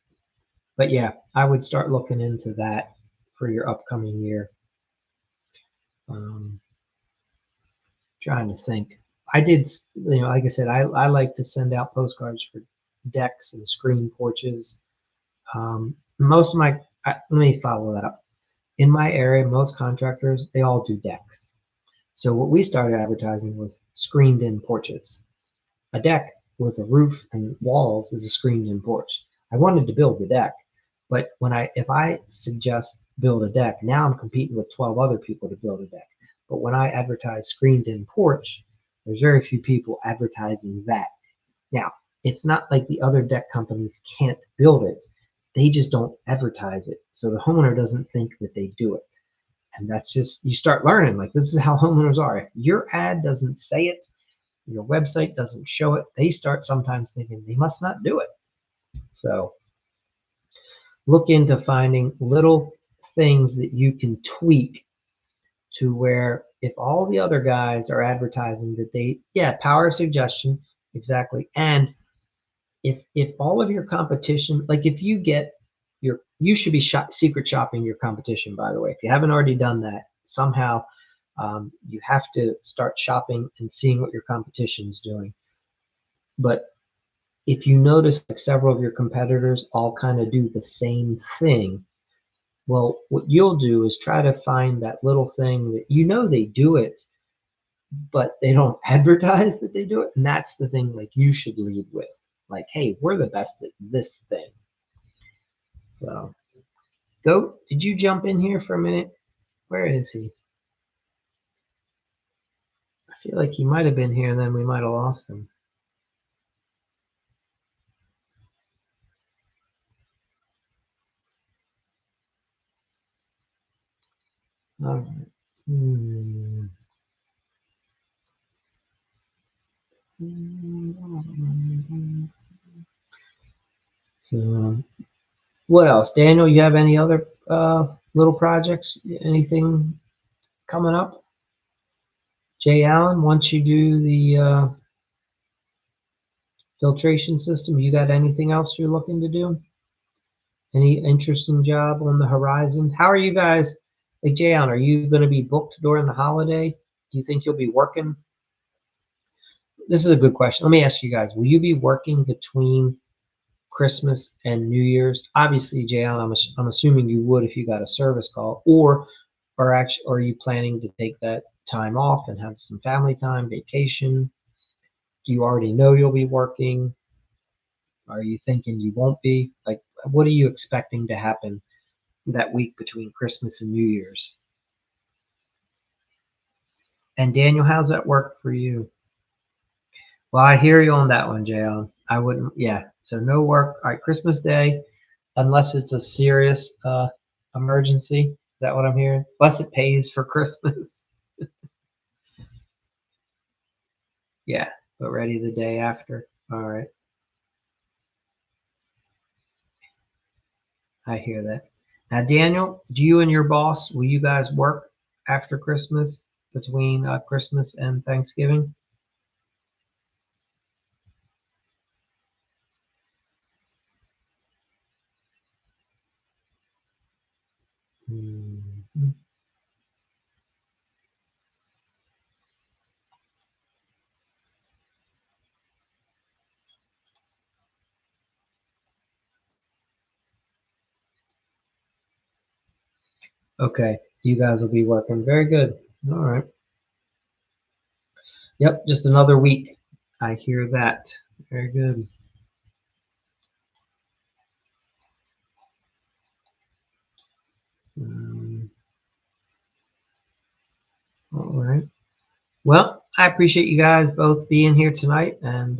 But yeah, I would start looking into that for your upcoming year. Trying to think. I did, like I said, I like to send out postcards for decks and screen porches. Most of my, let me follow that up. In my area, most contractors, they all do decks. So what we started advertising was screened in porches. A deck with a roof and walls is a screened in porch. I wanted to build the deck, but if I suggest build a deck, now I'm competing with 12 other people to build a deck. But when I advertise screened in porch, there's very few people advertising that. Now, it's not like the other deck companies can't build it. They just don't advertise it. So the homeowner doesn't think that they do it. And that's just, you start learning, like, this is how homeowners are. If your ad doesn't say it, your website doesn't show it, they start sometimes thinking they must not do it. So look into finding little things that you can tweak to where if all the other guys are advertising that power of suggestion, exactly. And if all of your competition, like if you get you should be secret shopping your competition, by the way. If you haven't already done that, somehow you have to start shopping and seeing what your competition is doing. But if you notice like several of your competitors all kind of do the same thing, well, what you'll do is try to find that little thing that they do it, but they don't advertise that they do it. And that's the thing like you should lead with. Like, hey, we're the best at this thing. So did you jump in here for a minute? Where is he? I feel like he might have been here and then we might have lost him. All right. So, what else? Daniel, you have any other little projects? Anything coming up? Jay Allen, once you do the filtration system, you got anything else you're looking to do? Any interesting job on the horizon? How are you guys? Like, Jay Allen, are you going to be booked during the holiday? Do you think you'll be working? This is a good question. Let me ask you guys, will you be working between Christmas and New Year's? Obviously, Jay Allen, I'm assuming you would if you got a service call, or are you planning to take that time off and have some family time, vacation? Do you already know you'll be working? Are you thinking you won't be? Like, what are you expecting to happen that week between Christmas and New Year's? And Daniel, how's that work for you? Well, I hear you on that one, Jay Allen. I wouldn't, yeah. So no work. All right, Christmas Day, unless it's a serious emergency. Is that what I'm hearing? Unless it pays for Christmas. Yeah, but ready the day after. All right, I hear that. Now, Daniel, do you and your boss, will you guys work after Christmas, between Christmas and Thanksgiving? Mhm. Okay, you guys will be working. Very good. All right. Yep, just another week. I hear that. Very good. Um, all right. Well, I appreciate you guys both being here tonight, and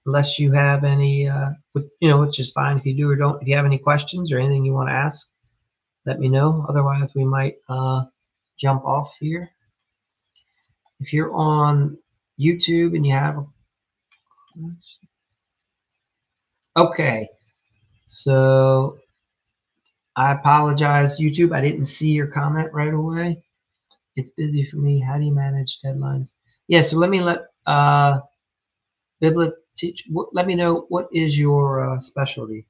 unless you have any, which is fine if you do or don't. If you have any questions or anything you want to ask, let me know. Otherwise, we might jump off here. If you're on YouTube and you have, okay, so I apologize, YouTube. I didn't see your comment right away. It's busy for me. How do you manage deadlines? Yeah, so let me let Biblet teach. Let me know what is your specialty.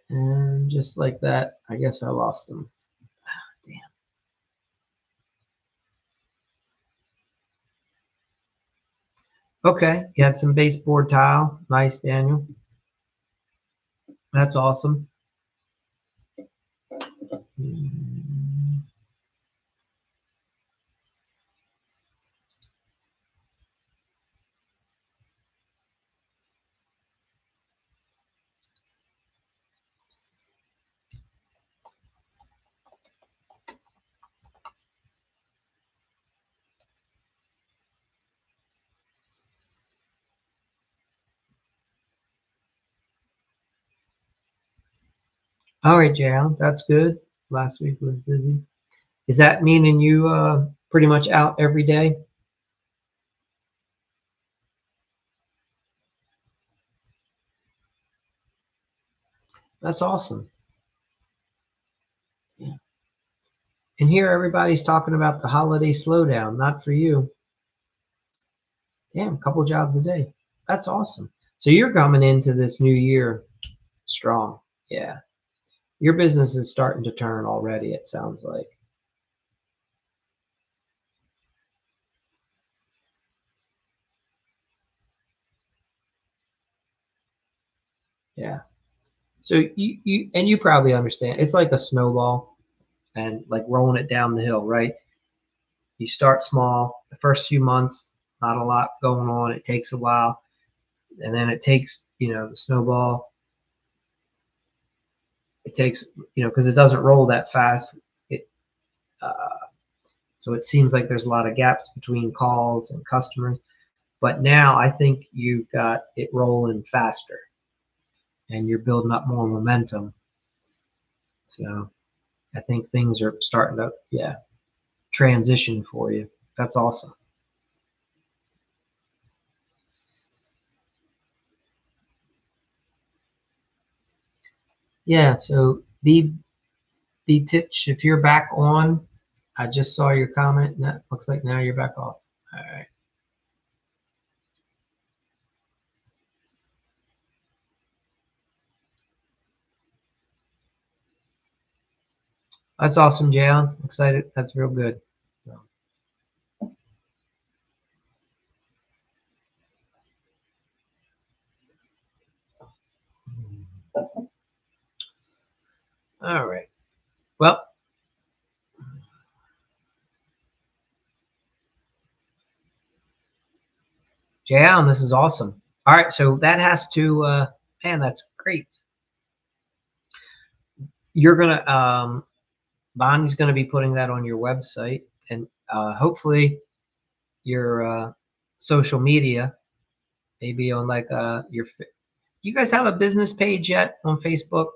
And just like that, I guess I lost them. Damn. Okay, you had some baseboard tile. Nice, Daniel. That's awesome. Mm. All right, Jay, that's good. Last week was busy. Is that meaning you pretty much out every day? That's awesome. Yeah. And here everybody's talking about the holiday slowdown. Not for you. Damn, a couple jobs a day. That's awesome. So you're coming into this new year strong. Yeah. Your business is starting to turn already, it sounds like. Yeah. So you probably understand. It's like a snowball and like rolling it down the hill, right? You start small. The first few months, not a lot going on. It takes a while, and then it takes, the snowball. It takes, because it doesn't roll that fast. It so it seems like there's a lot of gaps between calls and customers. But now I think you've got it rolling faster, and you're building up more momentum. So I think things are starting to, yeah, transition for you. That's awesome. Yeah. So be Titch, if you're back on, I just saw your comment, and that looks like now you're back off. All right. That's awesome, Jay. I'm excited. That's real good. So, all right. Well, Jay Allen, this is awesome. All right. So that has to, man, that's great. You're going to, Bonnie's going to be putting that on your website, and hopefully your social media, maybe on like you guys have a business page yet on Facebook?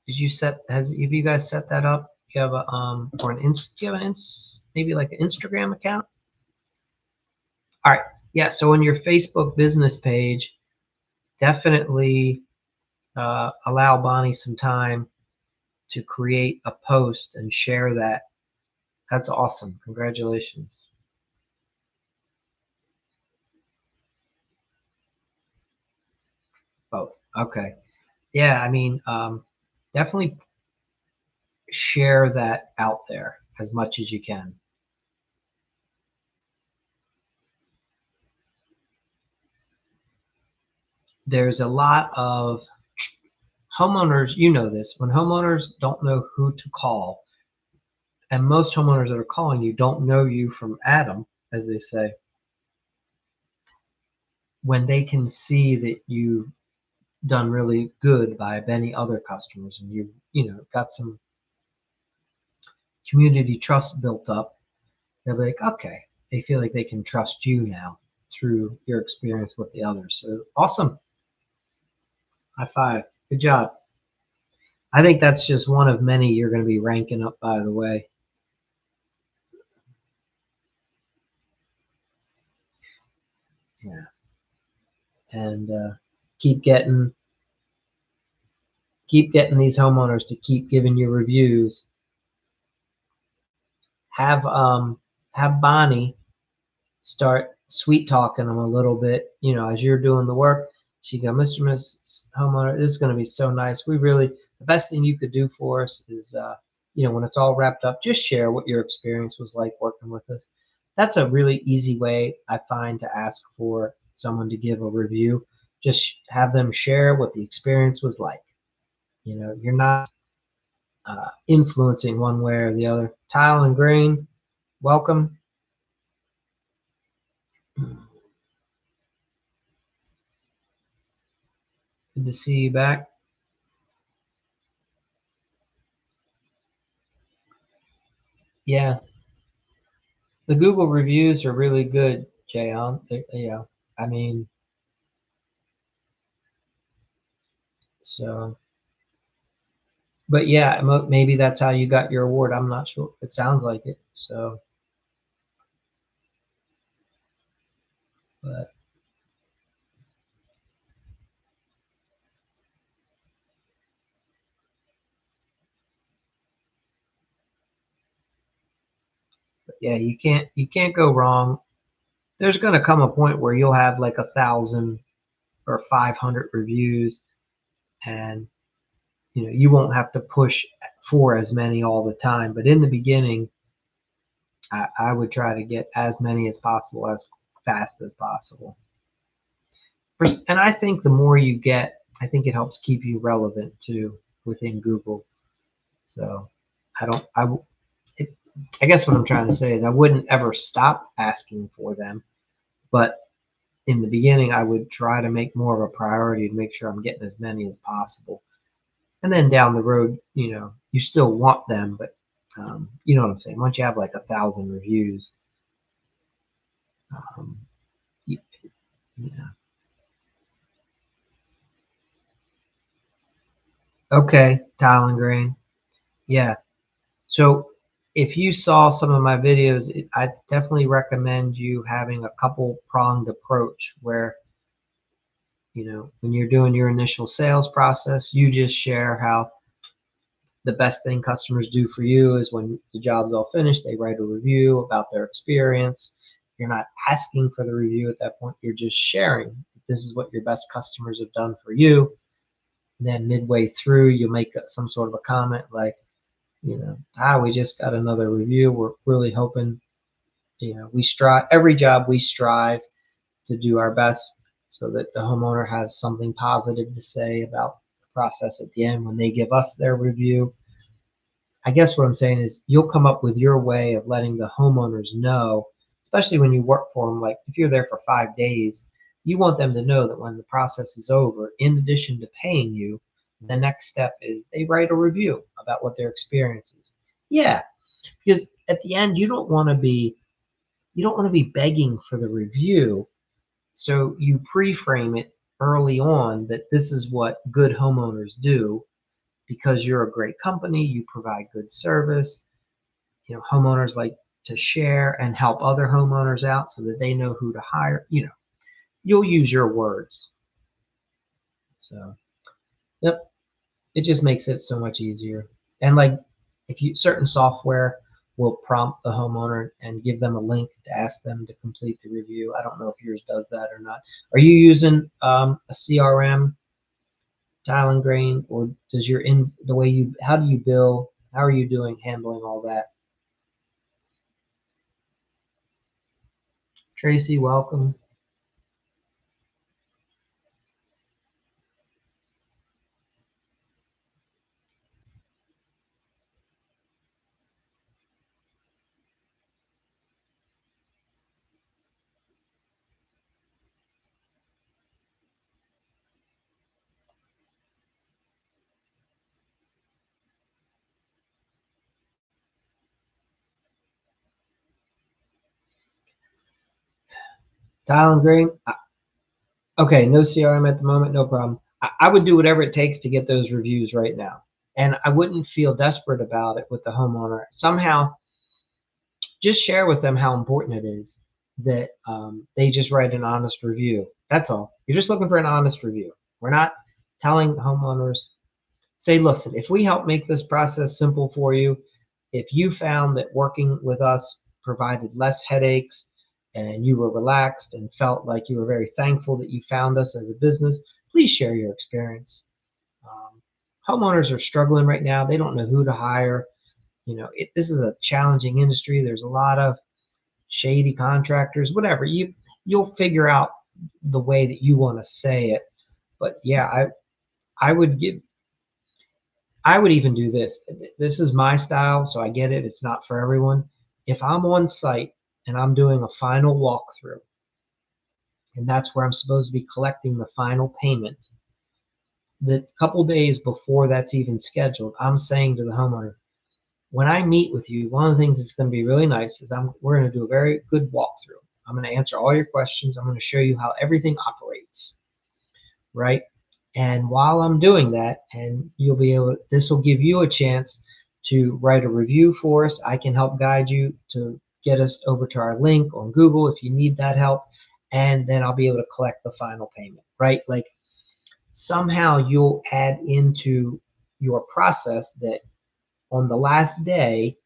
Did you have you guys set that up? You have a or an inst do you have an maybe like an Instagram account? All right. Yeah, so on your Facebook business page, definitely allow Bonnie some time to create a post and share that That's awesome. Congratulations. Both. Okay. Yeah, I mean, definitely share that out there as much as you can. There's a lot of homeowners, you know this, when homeowners don't know who to call, and most homeowners that are calling you don't know you from Adam, as they say, when they can see that you've done really good by many other customers and you've got some community trust built up, they'll be like, okay, they feel like they can trust you now through your experience with the others. So awesome. High five. Good job. I think that's just one of many you're going to be ranking up, by the way. Yeah. And keep getting keep getting these homeowners to keep giving you reviews. Have Bonnie start sweet talking them a little bit, as you're doing the work. She go, Mr. Miss Homeowner, this is going to be so nice. The best thing you could do for us is, when it's all wrapped up, just share what your experience was like working with us. That's a really easy way I find to ask for someone to give a review. Just have them share what the experience was like. You're not influencing one way or the other. Tile and Grain, welcome. Good to see you back. Yeah, the Google reviews are really good, Jayon. Yeah, I mean, so, but yeah, maybe that's how you got your award. I'm not sure. It sounds like it. So, but yeah, you can't go wrong. There's going to come a point where you'll have like 1,000 or 500 reviews, and you won't have to push for as many all the time. But in the beginning, I would try to get as many as possible, as fast as possible. And I think the more you get, I think it helps keep you relevant too within Google. So I don't, I, it, I guess what I'm trying to say is I wouldn't ever stop asking for them, but in the beginning, I would try to make more of a priority to make sure I'm getting as many as possible. And then down the road, you still want them, but you know what I'm saying? Once you have like 1,000 reviews, um, yeah. Okay, Tile and Grain. Yeah. So if you saw some of my videos, I definitely recommend you having a couple pronged approach where, when you're doing your initial sales process, you just share how the best thing customers do for you is when the job's all finished, they write a review about their experience. You're not asking for the review at that point, you're just sharing. This is what your best customers have done for you. And then midway through, you make some sort of a comment like, we just got another review. We're really hoping, we strive, every job we strive to do our best so that the homeowner has something positive to say about the process at the end when they give us their review. I guess what I'm saying is you'll come up with your way of letting the homeowners know, especially when you work for them. Like if you're there for 5 days, you want them to know that when the process is over, in addition to paying you, the next step is they write a review about what their experience is. Yeah, because at the end you don't want to be begging for the review. So you pre-frame it early on that this is what good homeowners do because you're a great company, you provide good service. Homeowners like to share and help other homeowners out so that they know who to hire. You'll use your words. So, yep, it just makes it so much easier. And like if you certain software will prompt the homeowner and give them a link to ask them to complete the review. I don't know if yours does that or not. Are you using a CRM, Tile and Grain, or does your in the way you how do you bill? How are you doing handling all that? Tracy, welcome. Tile and Grain. Okay, no CRM at the moment, no problem. I would do whatever it takes to get those reviews right now. And I wouldn't feel desperate about it with the homeowner. Somehow, just share with them how important it is that they just write an honest review. That's all. You're just looking for an honest review. We're not telling homeowners, say, listen, if we help make this process simple for you, if you found that working with us provided less headaches and you were relaxed and felt like you were very thankful that you found us as a business, please share your experience. Homeowners are struggling right now. They don't know who to hire. This is a challenging industry. There's a lot of shady contractors, whatever. You'll figure out the way that you want to say it. But yeah, I would give I would even do this. This is my style, so I get it. It's not for everyone. If I'm on site and I'm doing a final walkthrough, and that's where I'm supposed to be collecting the final payment, the couple days before that's even scheduled, I'm saying to the homeowner, when I meet with you, one of the things that's going to be really nice is we're going to do a very good walkthrough. I'm going to answer all your questions. I'm going to show you how everything operates, right? And while I'm doing that, and this will give you a chance to write a review for us. I can help guide you to get us over to our link on Google if you need that help. And then I'll be able to collect the final payment, right? Like somehow you'll add into your process that on the last day,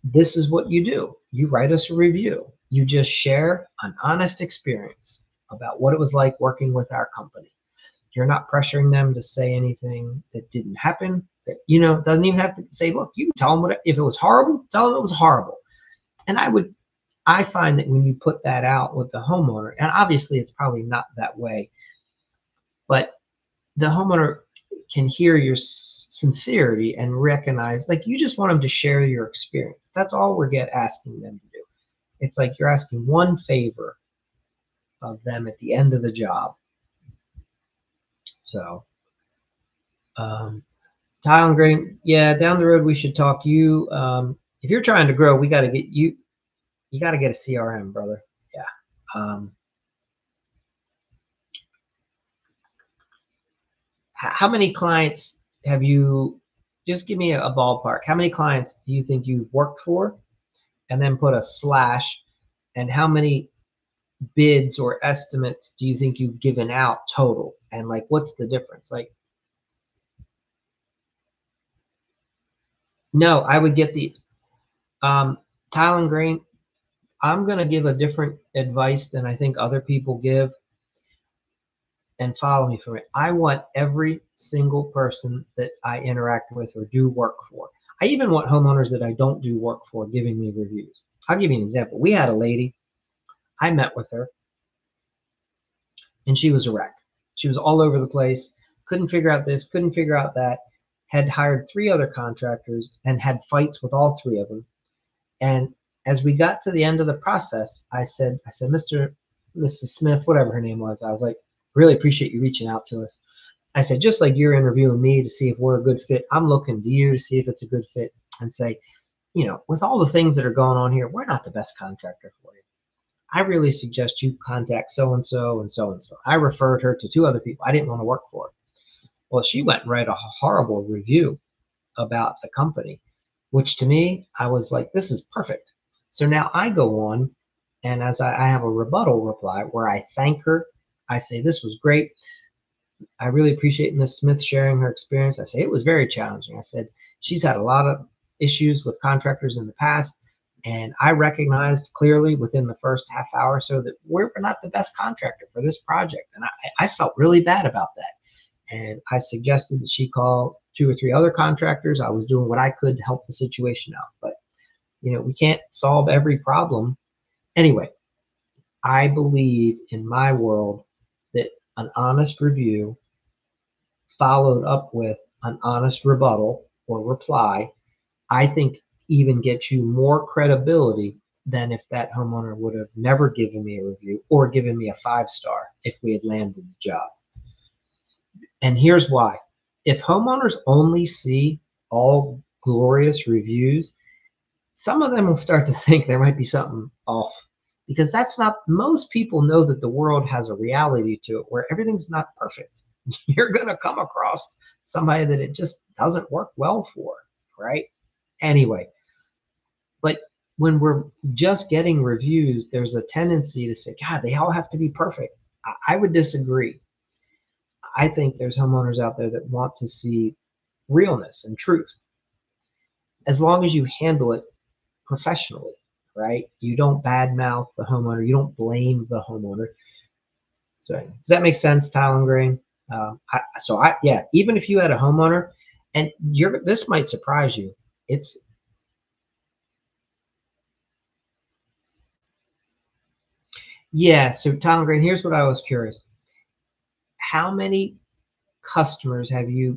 this is what you do. You write us a review. You just share an honest experience about what it was like working with our company. You're not pressuring them to say anything that didn't happen. That doesn't even have to say, look, you can tell them if it was horrible, tell them it was horrible. And I find that when you put that out with the homeowner, and obviously it's probably not that way, but the homeowner can hear your sincerity and recognize, like, you just want them to share your experience. That's all we're asking them to do. It's like you're asking one favor of them at the end of the job. So, Tile and Grain, yeah, down the road we should talk. If you're trying to grow, we got to get you. You got to get a CRM, brother. Yeah. How many clients have you? Just give me a ballpark. How many clients do you think you've worked for? And then put a slash. And how many bids or estimates do you think you've given out total? And like, what's the difference? Like, no, I would get the Tile and Grain. I'm going to give a different advice than I think other people give, and follow me from it. I want every single person that I interact with or do work for. I even want homeowners that I don't do work for giving me reviews. I'll give you an example. We had a lady, I met with her, and she was a wreck. She was all over the place, couldn't figure out this, couldn't figure out that, had hired 3 other contractors and had fights with all 3 of them. And as we got to the end of the process, I said, Mrs. Smith, whatever her name was, I was like, really appreciate you reaching out to us. I said, just like you're interviewing me to see if we're a good fit, I'm looking to you to see if it's a good fit and say, with all the things that are going on here, we're not the best contractor for you. I really suggest you contact so-and-so and so-and-so. I referred her to 2 other people I didn't want to work for. Well, she went and wrote a horrible review about the company, which to me, I was like, this is perfect. So now I go on, and as I have a rebuttal reply where I thank her. I say, this was great. I really appreciate Ms. Smith sharing her experience. I say, it was very challenging. I said, she's had a lot of issues with contractors in the past, and I recognized clearly within the first half hour or so that we're not the best contractor for this project. And I felt really bad about that. And I suggested that she call 2 or 3 other contractors. I was doing what I could to help the situation out. But, we can't solve every problem. Anyway, I believe in my world that an honest review followed up with an honest rebuttal or reply, I think even gets you more credibility than if that homeowner would have never given me a review or given me a 5-star if we had landed the job. And here's why. If homeowners only see all glorious reviews, some of them will start to think there might be something off, because that's not, most people know that the world has a reality to it where everything's not perfect. You're going to come across somebody that it just doesn't work well for, right? Anyway, but when we're just getting reviews, there's a tendency to say, God, they all have to be perfect. I would disagree. I think there's homeowners out there that want to see realness and truth, as long as you handle it professionally, right? You don't badmouth the homeowner. You don't blame the homeowner. So does that make sense, Tile and Grain? Yeah, even if you had a homeowner, and this might surprise you. So Tile and Grain, here's what I was curious. How many customers have you,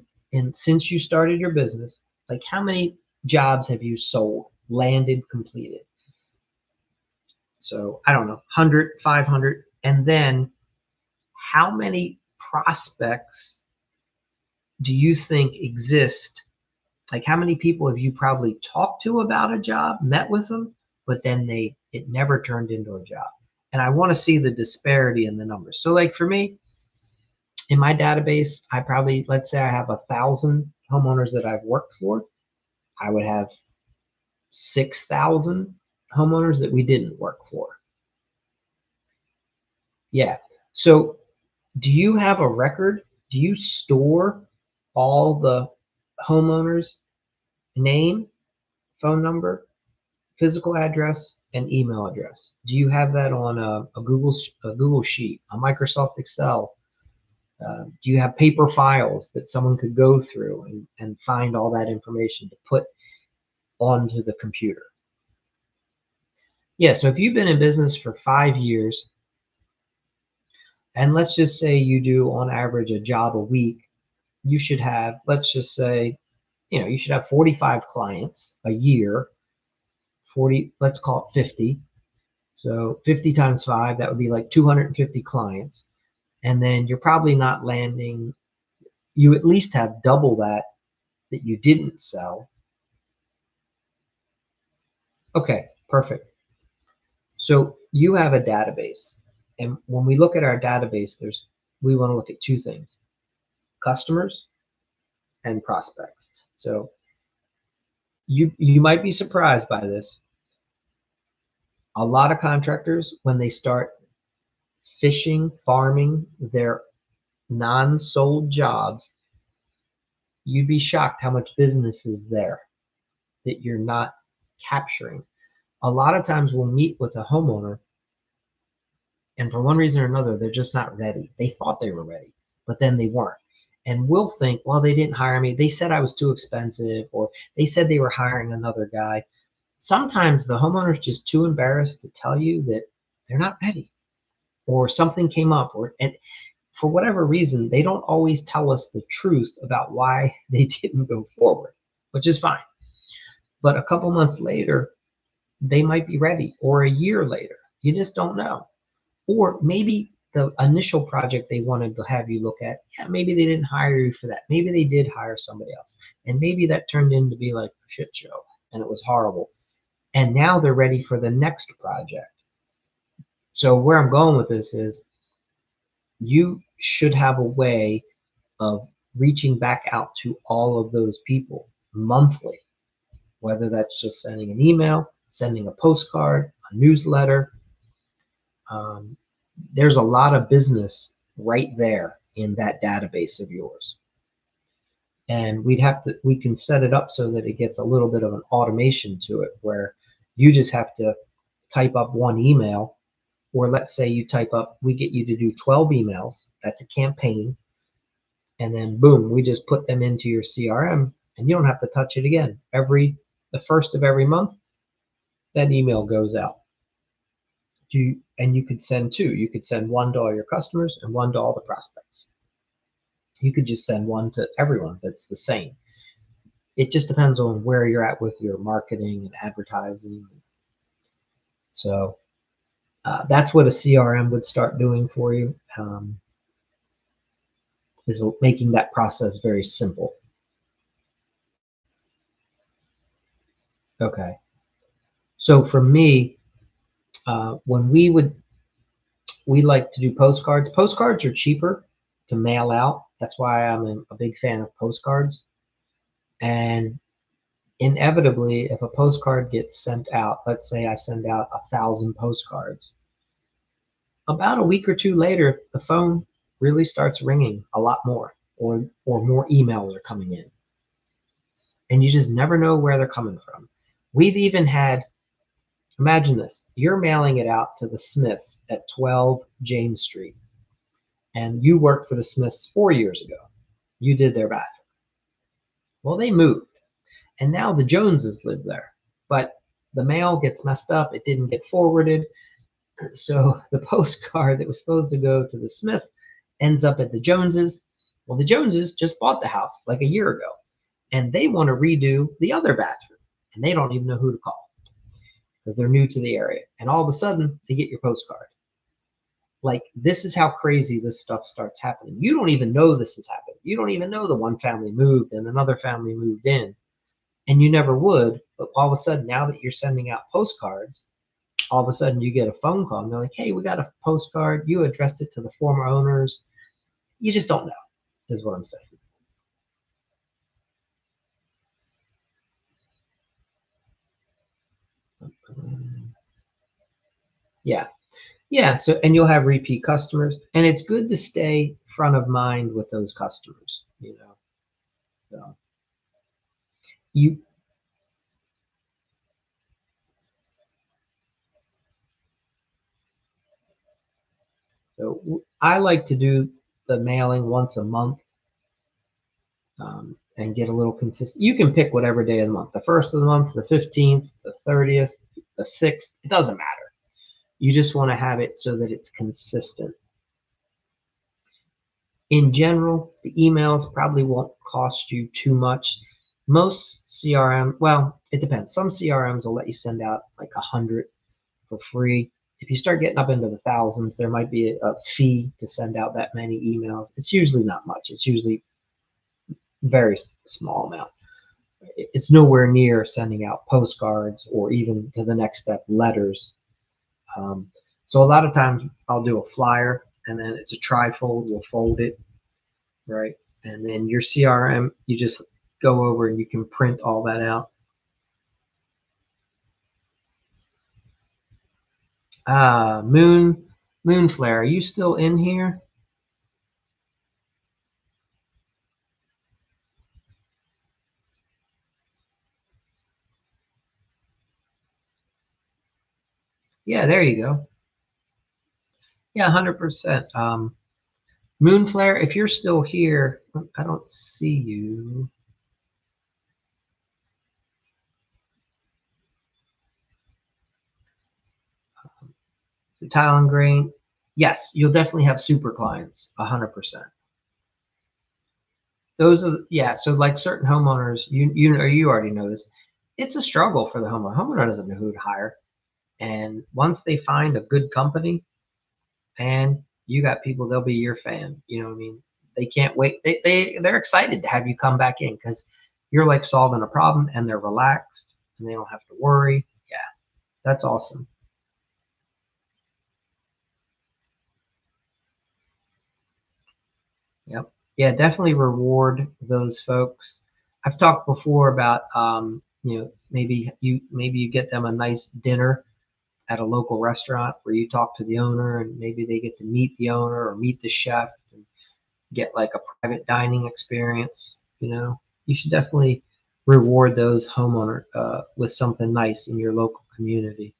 since you started your business, like how many jobs have you sold, landed, completed? So I don't know, 100, 500. And then how many prospects do you think exist? Like how many people have you probably talked to about a job, met with them, but then it never turned into a job? And I want to see the disparity in the numbers. So like for me, in my database, I probably, let's say I have 1,000 homeowners that I've worked for. I would have 6,000 homeowners that we didn't work for. Yeah. So do you have a record? Do you store all the homeowners' name, phone number, physical address, and email address? Do you have that on a Google Sheet, a Microsoft Excel? Do you have paper files that someone could go through and find all that information to put onto the computer? Yeah, so if you've been in business for 5 years, and let's just say you do on average a job a week, you should have, let's just say, you should have 45 clients a year. 40, let's call it 50. So 50 times 5, that would be like 250 clients. And then you're probably not landing, you at least have double that you didn't sell. Okay, perfect. So you have a database. And when we look at our database, we want to look at 2 things: customers and prospects. So you might be surprised by this. A lot of contractors, when they start fishing, farming their non-sold jobs, you'd be shocked how much business is there that you're not capturing. A lot of times we'll meet with a homeowner, and for one reason or another, they're just not ready. They thought they were ready, but then they weren't. And we'll think, well, they didn't hire me. They said I was too expensive, or they said they were hiring another guy. Sometimes the homeowner's just too embarrassed to tell you that they're not ready, or something came up, and for whatever reason, they don't always tell us the truth about why they didn't go forward, which is fine. But a couple months later, they might be ready, or a year later. You just don't know. Or maybe the initial project they wanted to have you look at, yeah, maybe they didn't hire you for that. Maybe they did hire somebody else. And maybe that turned into be like a shit show and it was horrible. And now they're ready for the next project. So where I'm going with this is you should have a way of reaching back out to all of those people monthly, whether that's just sending an email, sending a postcard, a newsletter. There's a lot of business right there in that database of yours. And we can set it up so that it gets a little bit of an automation to it where you just have to type up one email, or let's say we get you to do 12 emails. That's a campaign. And then boom, we just put them into your CRM and you don't have to touch it again. The first of every month, that email goes out. And you could send two. You could send one to all your customers and one to all the prospects. You could just send one to everyone that's the same. It just depends on where you're at with your marketing and advertising. So that's what a CRM would start doing for you, is making that process very simple. Okay. So for me, when we like to do postcards. Postcards are cheaper to mail out. That's why I'm a big fan of postcards. And inevitably, if a postcard gets sent out, let's say I send out 1,000 postcards, about a week or two later, the phone really starts ringing a lot more, or more emails are coming in, and you just never know where they're coming from. We've even had, imagine this, you're mailing it out to the Smiths at 12 James Street, and you worked for the Smiths 4 years ago. You did their bathroom. Well, they moved, and now the Joneses live there, but the mail gets messed up. It didn't get forwarded. So the postcard that was supposed to go to the Smith ends up at the Joneses. Well, the Joneses just bought the house like a year ago, and they want to redo the other bathroom, and they don't even know who to call because they're new to the area. And all of a sudden, they get your postcard. Like, this is how crazy this stuff starts happening. You don't even know this has happened. You don't even know the one family moved and another family moved in, and you never would. But all of a sudden, now that you're sending out postcards, all of a sudden you get a phone call and they're like, hey, we got a postcard. You addressed it to the former owners. You just don't know, is what I'm saying. Yeah. Yeah. So, and you'll have repeat customers, and it's good to stay front of mind with those customers, you know. So you, I like to do the mailing once a month, and get a little consistent. You can pick whatever day of the month, the first of the month, the 15th, the 30th, the 6th. It doesn't matter. You just want to have it so that it's consistent. In general, the emails probably won't cost you too much. Most CRM, well, it depends. Some CRMs will let you send out like 100 for free. If you start getting up into the thousands, there might be a fee to send out that many emails. It's usually not much. It's usually very small amount. It's nowhere near sending out postcards or even to the next step, letters. So a lot of times I'll do a flyer and then it's a trifold. We'll fold it, right? And then your CRM, you just go over and you can print all that out. Moonflare, are you still in here? Yeah, there you go. Yeah, 100%. Moonflare, if you're still here, I don't see you. So tile and grain, yes, you'll definitely have super clients, 100%. Those are, yeah. So like certain homeowners, you already know this. It's a struggle for the homeowner. Homeowner doesn't know who to hire, and once they find a good company, and you got people, they'll be your fan. You know what I mean? They can't wait. They're excited to have you come back in because you're like solving a problem, and they're relaxed and they don't have to worry. Yeah, that's awesome. Yep. Yeah, definitely reward those folks. I've talked before about, maybe you get them a nice dinner at a local restaurant where you talk to the owner and maybe they get to meet the owner or meet the chef and get like a private dining experience. You know, you should definitely reward those homeowner with something nice in your local community.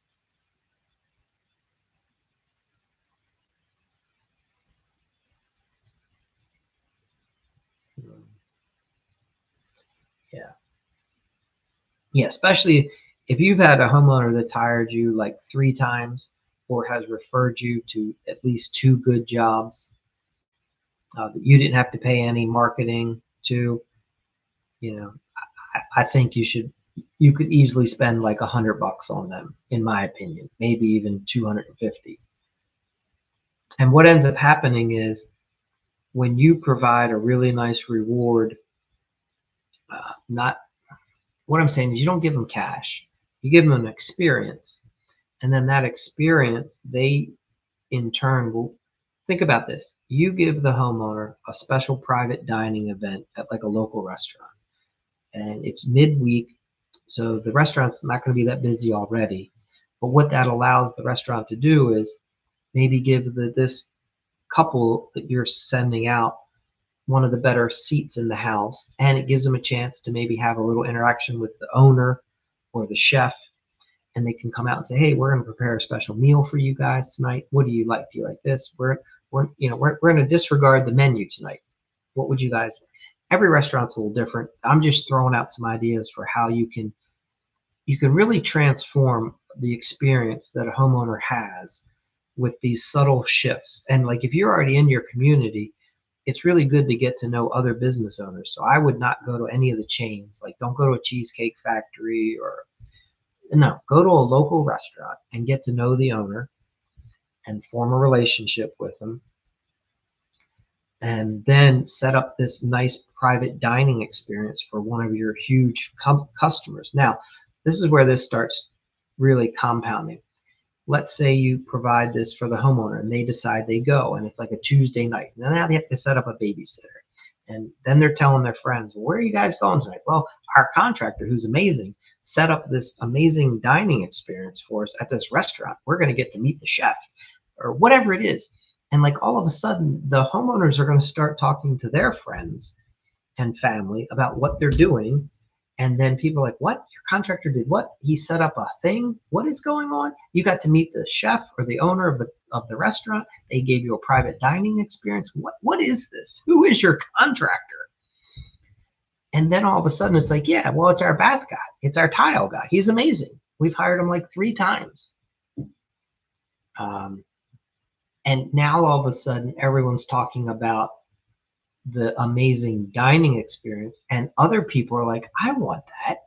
So, yeah, yeah, especially if you've had a homeowner that's hired you like 3 times or has referred you to at least 2 good jobs that you didn't have to pay any marketing to. You know, I think you could easily spend like $100 on them, in my opinion, maybe even 250. And what ends up happening is when you provide a really nice reward, not what I'm saying is you don't give them cash, you give them an experience. And then that experience, they in turn will think about this. You give the homeowner a special private dining event at like a local restaurant, and it's midweek. So the restaurant's not going to be that busy already. But what that allows the restaurant to do is maybe give this couple that you're sending out one of the better seats in the house, and it gives them a chance to maybe have a little interaction with the owner or the chef, and they can come out and say, "Hey, we're going to prepare a special meal for you guys tonight. What do you like? Do you like this? We're going to disregard the menu tonight. What would you guys?" Every restaurant's a little different. I'm just throwing out some ideas for how you can really transform the experience that a homeowner has with these subtle shifts. And like if you're already in your community, it's really good to get to know other business owners. So I would not go to any of the chains. Like don't go to a Cheesecake Factory or no, go to a local restaurant and get to know the owner and form a relationship with them, and then set up this nice private dining experience for one of your huge customers. Now, this is where this starts really compounding. Let's say you provide this for the homeowner and they decide they go, and it's like a Tuesday night. Now they have to set up a babysitter. And then they're telling their friends, "Well, where are you guys going tonight?" "Well, our contractor, who's amazing, set up this amazing dining experience for us at this restaurant. We're going to get to meet the chef," or whatever it is. And like all of a sudden, the homeowners are going to start talking to their friends and family about what they're doing. And then people are like, "What? Your contractor did what? He set up a thing? What is going on? You got to meet the chef or the owner of the restaurant. They gave you a private dining experience. What is this? Who is your contractor?" And then all of a sudden it's like, "Yeah, well, it's our bath guy. It's our tile guy. He's amazing. We've hired him like 3 times." Um, and now all of a sudden everyone's talking about the amazing dining experience, and other people are like, "I want that."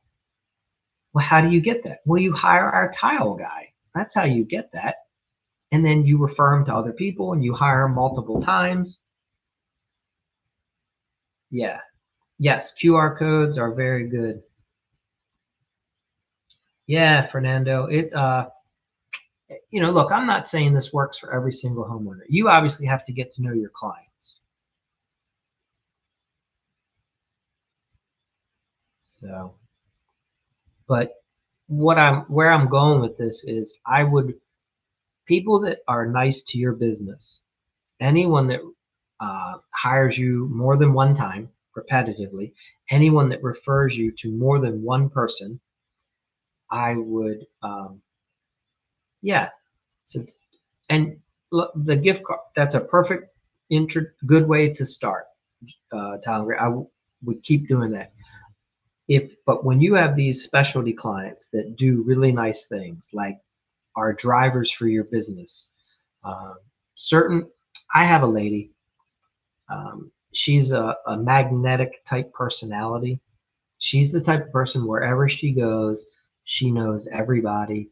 Well, how do you get that? Well, you hire our tile guy. That's how you get that. And then you refer him to other people and you hire him multiple times. Yeah. Yes, QR codes are very good. Yeah, Fernando. Look, I'm not saying this works for every single homeowner. You obviously have to get to know your clients. So, but where I'm going with this is I would people that are nice to your business, anyone that hires you more than one time repetitively, anyone that refers you to more than one person, I would, yeah. So, and look, the gift card, that's a perfect good way to start, Tyler. Would keep doing that. But when you have these specialty clients that do really nice things, like are drivers for your business, uh, certain, I have a lady. She's a magnetic type personality. She's the type of person wherever she goes, she knows everybody.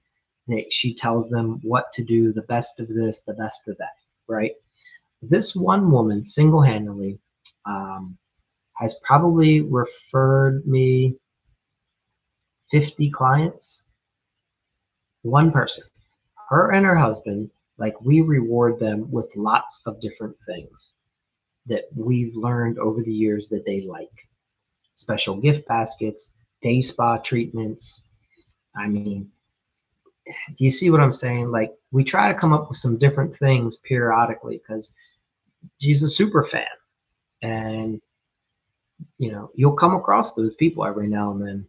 She tells them what to do, the best of this, the best of that, right? This one woman single handedly has probably referred me 50 clients. One person, her and her husband, like we reward them with lots of different things that we've learned over the years that they like. Special gift baskets, day spa treatments. I mean, do you see what I'm saying? Like, we try to come up with some different things periodically because she's a super fan. And You'll come across those people every now and then.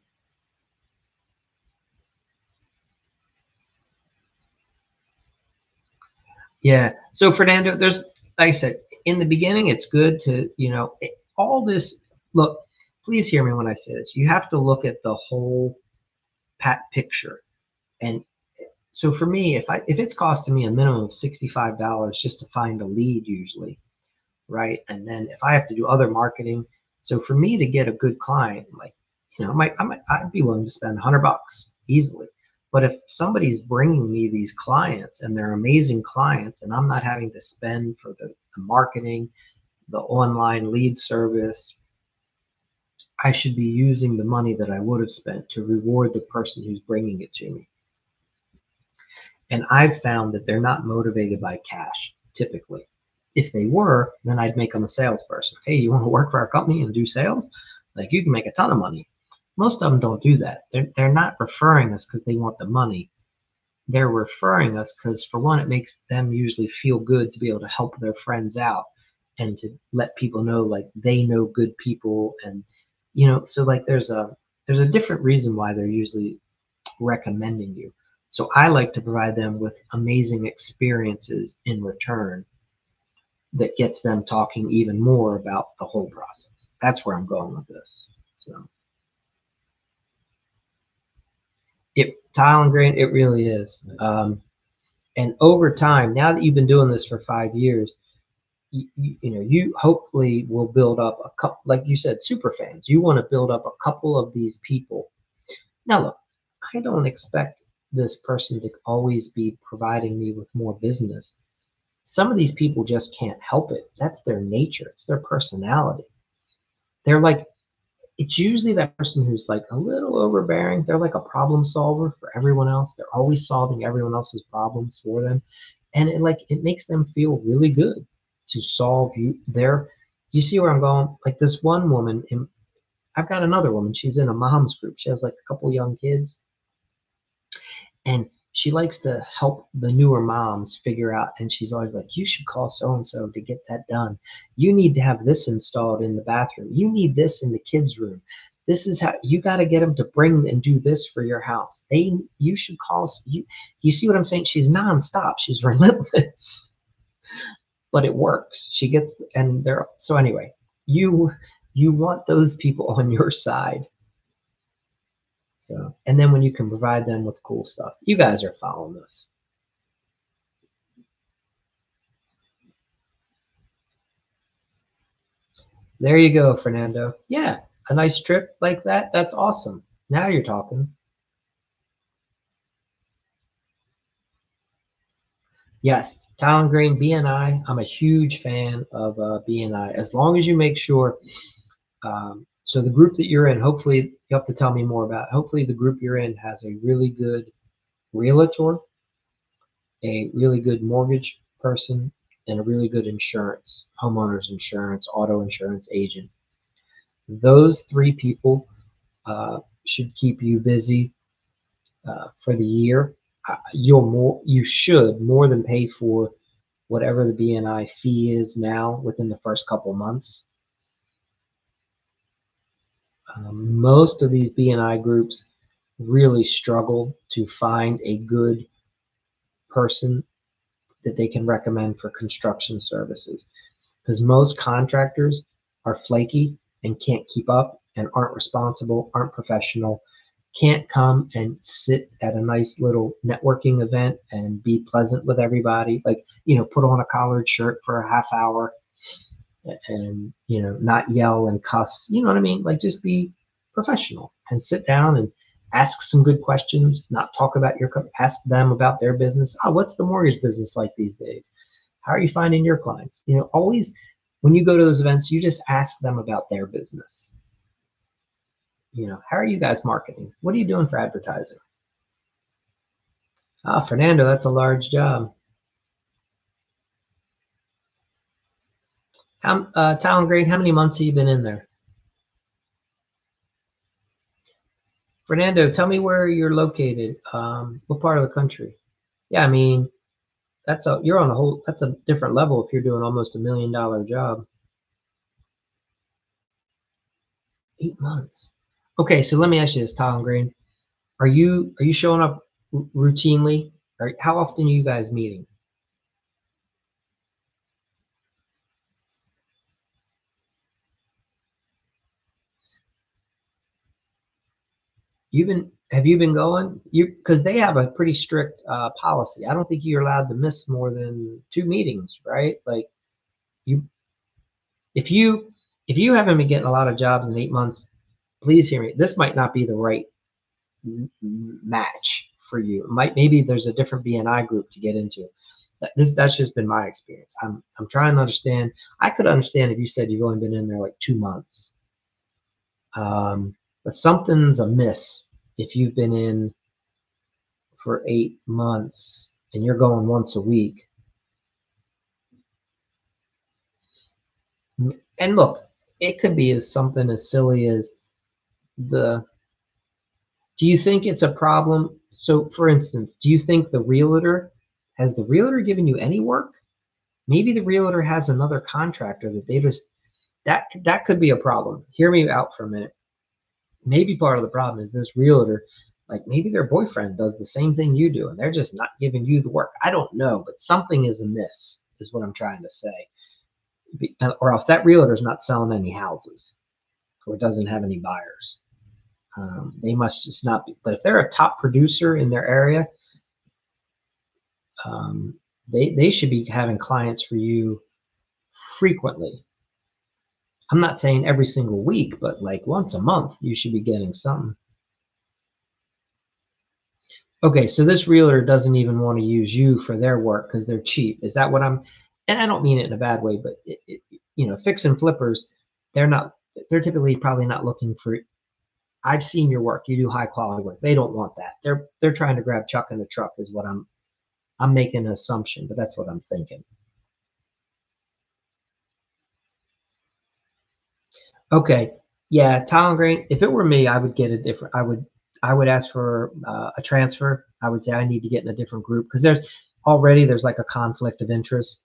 Yeah. So Fernando, like I said, in the beginning, it's good to, all this. Look, please hear me when I say this. You have to look at the whole pat picture. And so for me, if it's costing me a minimum of $65 just to find a lead, usually, right? And then if I have to do other marketing, so for me to get a good client, like, I'd be willing to spend $100 easily. But if somebody's bringing me these clients and they're amazing clients, and I'm not having to spend for the marketing, the online lead service, I should be using the money that I would have spent to reward the person who's bringing it to me. And I've found that they're not motivated by cash typically. If they were, then I'd make them a salesperson. Hey, you want to work for our company and do sales? Like, you can make a ton of money. Most of them don't do that. They're not referring us because they want the money. They're referring us because, for one, it makes them usually feel good to be able to help their friends out and to let people know, like, they know good people. And so, like, there's a different reason why they're usually recommending you. So I like to provide them with amazing experiences in return that gets them talking even more about the whole process. That's where I'm going with this. So tile and grain, it really is. And over time, now that you've been doing this for 5 years, you hopefully will build up a couple, like you said, super fans. You want to build up a couple of these people. Now, look, I don't expect this person to always be providing me with more business. Some of these people just can't help it. That's their nature. It's their personality. They're like, it's usually that person who's like a little overbearing. They're like a problem solver for everyone else. They're always solving everyone else's problems for them. And it makes them feel really good to solve you see where I'm going? Like this one woman, I've got another woman. She's in a mom's group. She has like a couple young kids, and she likes to help the newer moms figure out, and she's always like, you should call so and so to get that done. You need to have this installed in the bathroom. You need this in the kids room. This is how you got to get them to bring and do this for your house. You should call you see what I'm saying? She's nonstop. She's relentless. But it works. She gets, and they're so anyway, you want those people on your side. So, and then when you can provide them with cool stuff, you guys are following this. There you go, Fernando. Yeah, a nice trip like that. That's awesome. Now you're talking. Yes, Talon Green BNI. I'm a huge fan of BNI. As long as you make sure. So the group that you're in, hopefully you have to tell me more about. Hopefully the group you're in has a really good realtor, a really good mortgage person, and a really good insurance, homeowners insurance, auto insurance agent. Those three people should keep you busy for the year. You should more than pay for whatever the BNI fee is now within the first couple months. Most of these BNI groups really struggle to find a good person that they can recommend for construction services, because most contractors are flaky and can't keep up and aren't responsible, aren't professional, can't come and sit at a nice little networking event and be pleasant with everybody. Like, put on a collared shirt for a half hour and, not yell and cuss. You know what I mean? Like, just be professional and sit down and ask some good questions, not talk about ask them about their business. Oh, what's the mortgage business like these days? How are you finding your clients? Always when you go to those events, you just ask them about their business. How are you guys marketing? What are you doing for advertising? Ah, Fernando, that's a large job. Talent Grade, how many months have you been in there? Fernando, tell me where you're located. What part of the country? Yeah, I mean, that's a different level if you're doing almost $1 million job. 8 months. Okay, so let me ask you this, Tom Green. Are you showing up routinely? Or how often are you guys meeting? Have you been going? You because they have a pretty strict policy. I don't think you're allowed to miss more than 2 meetings, right? Like you, if you if you haven't been getting a lot of jobs in 8 months, please hear me. This might not be the right match for you. Maybe there's a different BNI group to get into. That's just been my experience. I'm trying to understand. I could understand if you said you've only been in there like 2 months, but something's amiss if you've been in for 8 months and you're going once a week. And look, it could be as something as silly as the. Do you think it's a problem? So, for instance, do you think the realtor given you any work? Maybe the realtor has another contractor that they just that could be a problem. Hear me out for a minute. Maybe part of the problem is this realtor, like maybe their boyfriend does the same thing you do, and they're just not giving you the work. I don't know, but something is amiss, is what I'm trying to say. Or else that realtor is not selling any houses or doesn't have any buyers. They must just not be. But if they're a top producer in their area, um, they should be having clients for you frequently. I'm not saying every single week, but like once a month, you should be getting something. Okay, so this realtor doesn't even want to use you for their work because they're cheap. Is that what I'm? And I don't mean it in a bad way, but fix and flippers, they're not. They're typically probably not looking for. I've seen your work. You do high quality work. They don't want that. They're trying to grab Chuck in the truck, is what I'm making an assumption, but that's what I'm thinking. Okay. Yeah, Talent Green. If it were me, I would get a different. I would ask for a transfer. I would say I need to get in a different group because there's like a conflict of interest.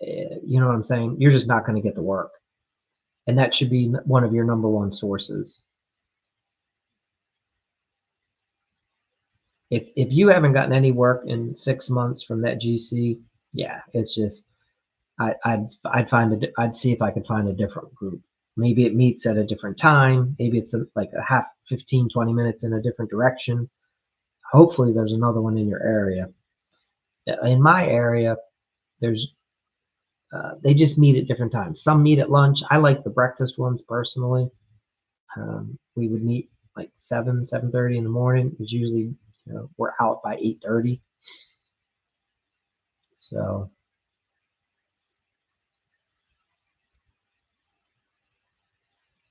You know what I'm saying? You're just not going to get the work, and that should be one of your number one sources. If you haven't gotten any work in 6 months from that GC, yeah, it's just I'd see if I could find a different group. Maybe it meets at a different time. Maybe it's like a half 15, 20 minutes in a different direction. Hopefully there's another one in your area. In my area, there's they just meet at different times. Some meet at lunch. I like the breakfast ones personally. We would meet like 7:30 in the morning. It's usually we're out by 8:30. So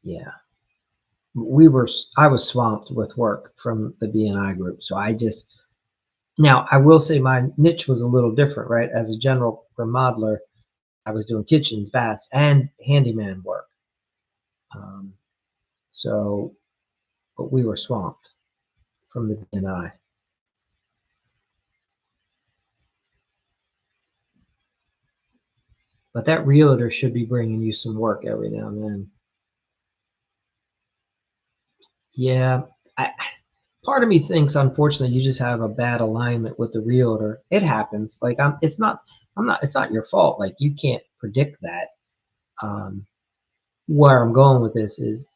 yeah, I was swamped with work from the BNI group. So now I will say my niche was a little different, right? As a general remodeler, I was doing kitchens, baths, and handyman work. Um, so, but we were swamped from the BNI. But that realtor should be bringing you some work every now and then. Yeah, I, part of me thinks, unfortunately, you just have a bad alignment with the realtor. It happens. Like it's not your fault. Like you can't predict that. Um, where I'm going with this is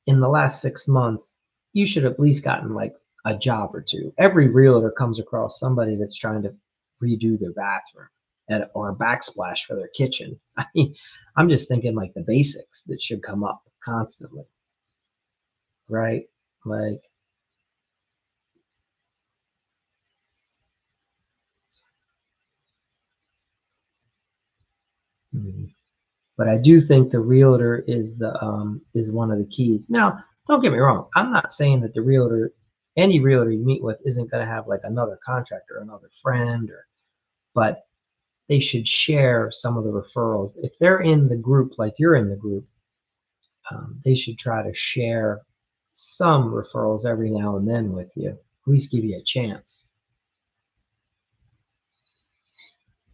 in the last 6 months, you should have at least gotten like a job or two. Every realtor comes across somebody that's trying to redo their bathroom or a backsplash for their kitchen. I mean, I'm just thinking like the basics that should come up constantly, right? Like, mhm. But I do think the realtor is one of the keys. Now, don't get me wrong. I'm not saying that any realtor you meet with, isn't going to have like another contractor, another friend, but they should share some of the referrals. If they're in the group, like you're in the group, they should try to share some referrals every now and then with you. At least give you a chance.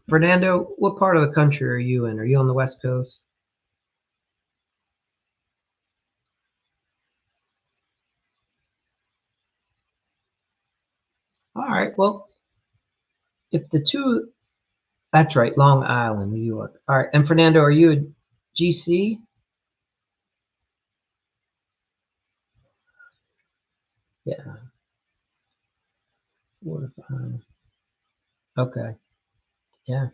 Fernando, what part of the country are you in? Are you on the West Coast? right. Well, if the two, that's right, Long Island, New York. All right. And Fernando, are you a GC? Yeah. 4 to 5. Okay. Yeah.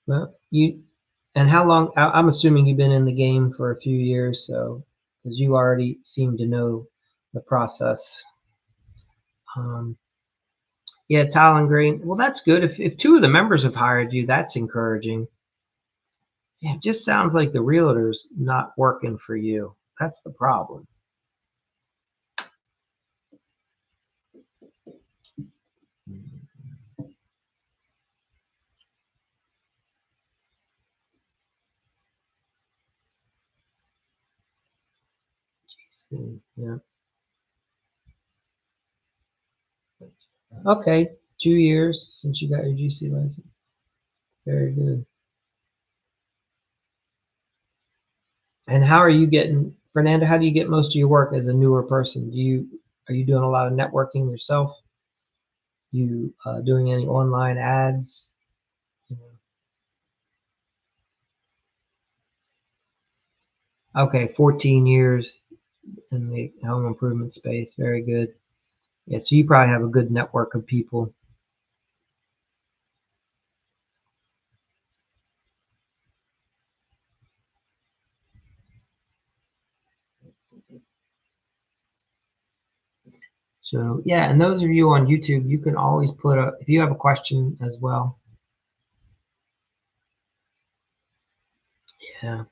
Well, and how long? I'm assuming you've been in the game for a few years, so because you already seem to know the process. Um, yeah, tile and green. Well, that's good. If two of the members have hired you, that's encouraging. Yeah, it just sounds like the realtor's not working for you. That's the problem. Yeah. Okay. 2 years since you got your GC license. Very good. And how are you getting, Fernando? How do you get most of your work as a newer person? Are you doing a lot of networking yourself? You doing any online ads? You Okay, 14 years in the home improvement space. Very good. Yeah, so you probably have a good network of people. So yeah, and those of you on YouTube, you can always put if you have a question as well. Yeah.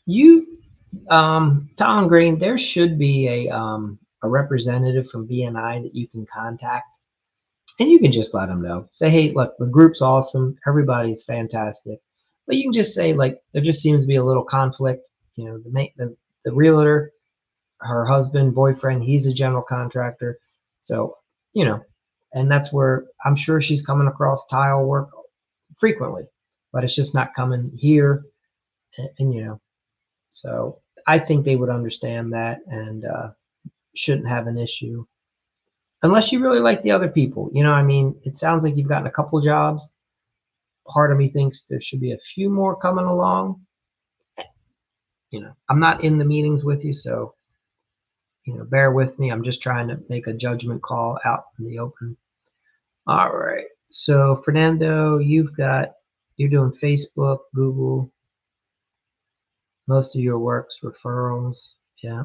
You, Tom Green, there should be a representative from BNI that you can contact, and you can just let them know. Say, hey, look, the group's awesome, everybody's fantastic, but you can just say like there just seems to be a little conflict. You know, the realtor, her husband, boyfriend, he's a general contractor, so you know, and that's where I'm sure she's coming across tile work frequently, but it's just not coming here, and you know. So I think they would understand that and shouldn't have an issue unless you really like the other people. You know, I mean, it sounds like you've gotten a couple jobs. Part of me thinks there should be a few more coming along. You know, I'm not in the meetings with you, so you know, bear with me. I'm just trying to make a judgment call out in the open. All right. So Fernando, you're doing Facebook, Google, most of your work's referrals. Yeah.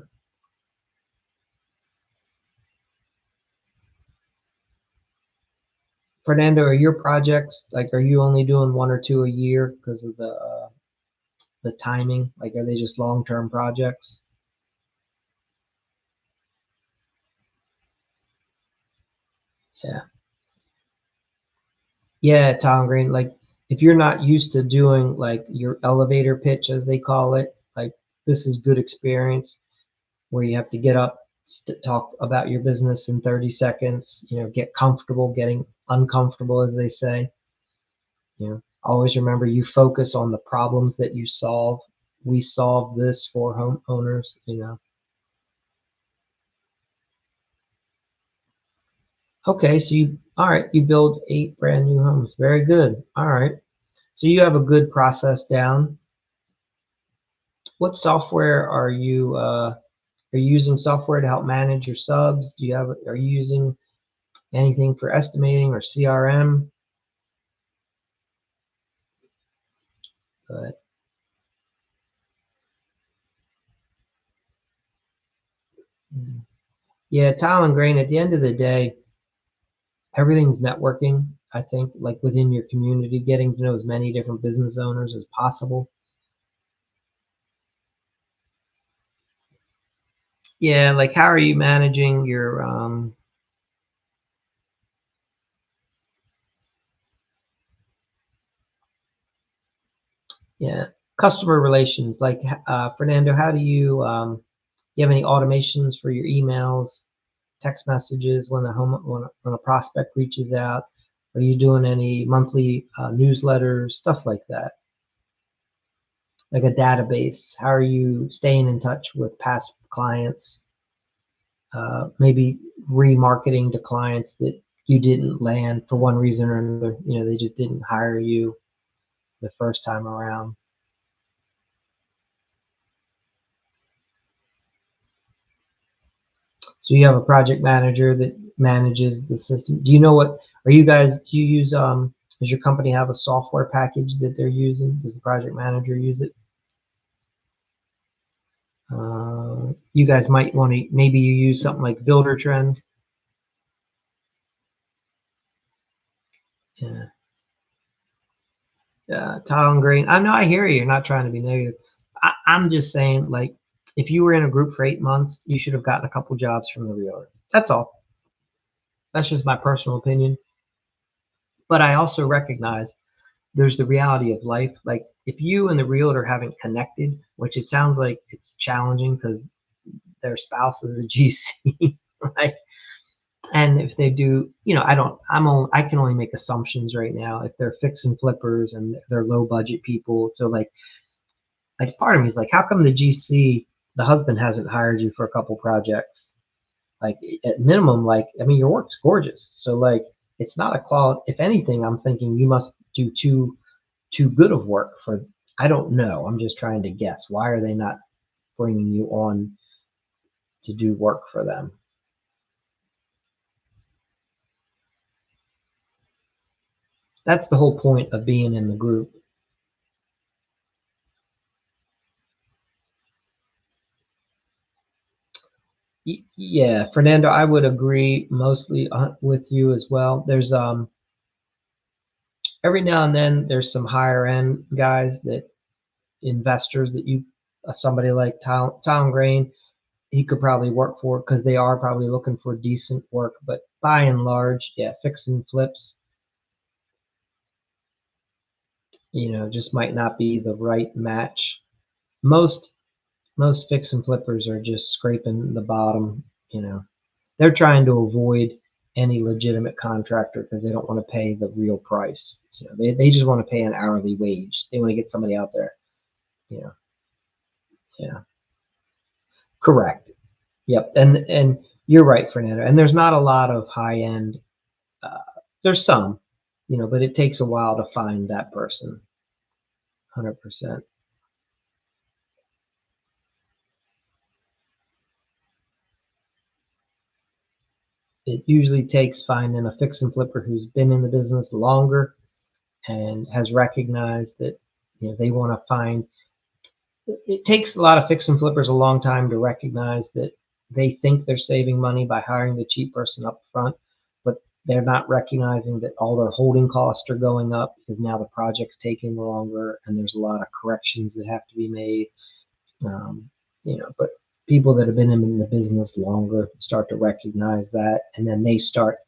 Fernando, are your projects like are you only doing one or two a year because of the timing? Like are they just long-term projects? Yeah. Yeah, Tom Green, like if you're not used to doing like your elevator pitch as they call it, like this is good experience where you have to get up, talk about your business in 30 seconds, you know, get comfortable getting uncomfortable as they say. You know, always remember you focus on the problems that you solve. We solve this for homeowners, you know. Okay, so all right, you build 8 brand new homes. Very good. All right. So you have a good process down. What software are you using software to help manage your subs? Are you using anything for estimating or CRM? But yeah, tile and grain, at the end of the day, everything's networking, I think, like within your community, getting to know as many different business owners as possible. Yeah, like how are you managing your yeah, customer relations? Like Fernando, how do you have any automations for your emails, text messages when a prospect reaches out? Are you doing any monthly newsletters, stuff like that? Like a database? How are you staying in touch with past clients? maybe remarketing to clients that you didn't land for one reason or another. They just didn't hire you the first time around. So you have a project manager that manages the system. Do you know what, do you use, does your company have a software package that they're using? Does the project manager use it? You guys might want to, maybe you use something like Builder Trend. Yeah. Tile and grain. I know, I hear you. You're not trying to be negative. I'm just saying, like, if you were in a group for 8 months, you should have gotten a couple jobs from the realtor. That's all. That's just my personal opinion. But I also recognize there's the reality of life. Like, if you and the realtor haven't connected, which it sounds like it's challenging because their spouse is a GC, right? And if they do, I can only make assumptions right now. If they're fix and flippers and they're low budget people, so like part of me is like, how come the GC, the husband hasn't hired you for a couple projects? Like, at minimum, like, I mean, your work's gorgeous. So like, it's not a quality. If anything, I'm thinking you must do too good of work for. I don't know. I'm just trying to guess. Why are they not bringing you on to do work for them? That's the whole point of being in the group. Yeah, Fernando, I would agree mostly with you as well. There's every now and then there's some higher end guys, that investors, that somebody like Tom Grain, he could probably work for, because they are probably looking for decent work. But by and large, yeah, fix and flips, just might not be the right match. Most most fix and flippers are just scraping the bottom. They're trying to avoid any legitimate contractor because they don't want to pay the real price. They just want to pay an hourly wage. They want to get somebody out there. You know, yeah, correct. Yep, and you're right, Fernando. And there's not a lot of high end. Uh, there's some, but it takes a while to find that person. 100%. It usually takes finding a fix and flipper who's been in the business longer and has recognized that they want to find. It takes a lot of fix and flippers a long time to recognize that they think they're saving money by hiring the cheap person up front, but they're not recognizing that all their holding costs are going up because now the project's taking longer and there's a lot of corrections that have to be made. But people that have been in the business longer start to recognize that, and then they start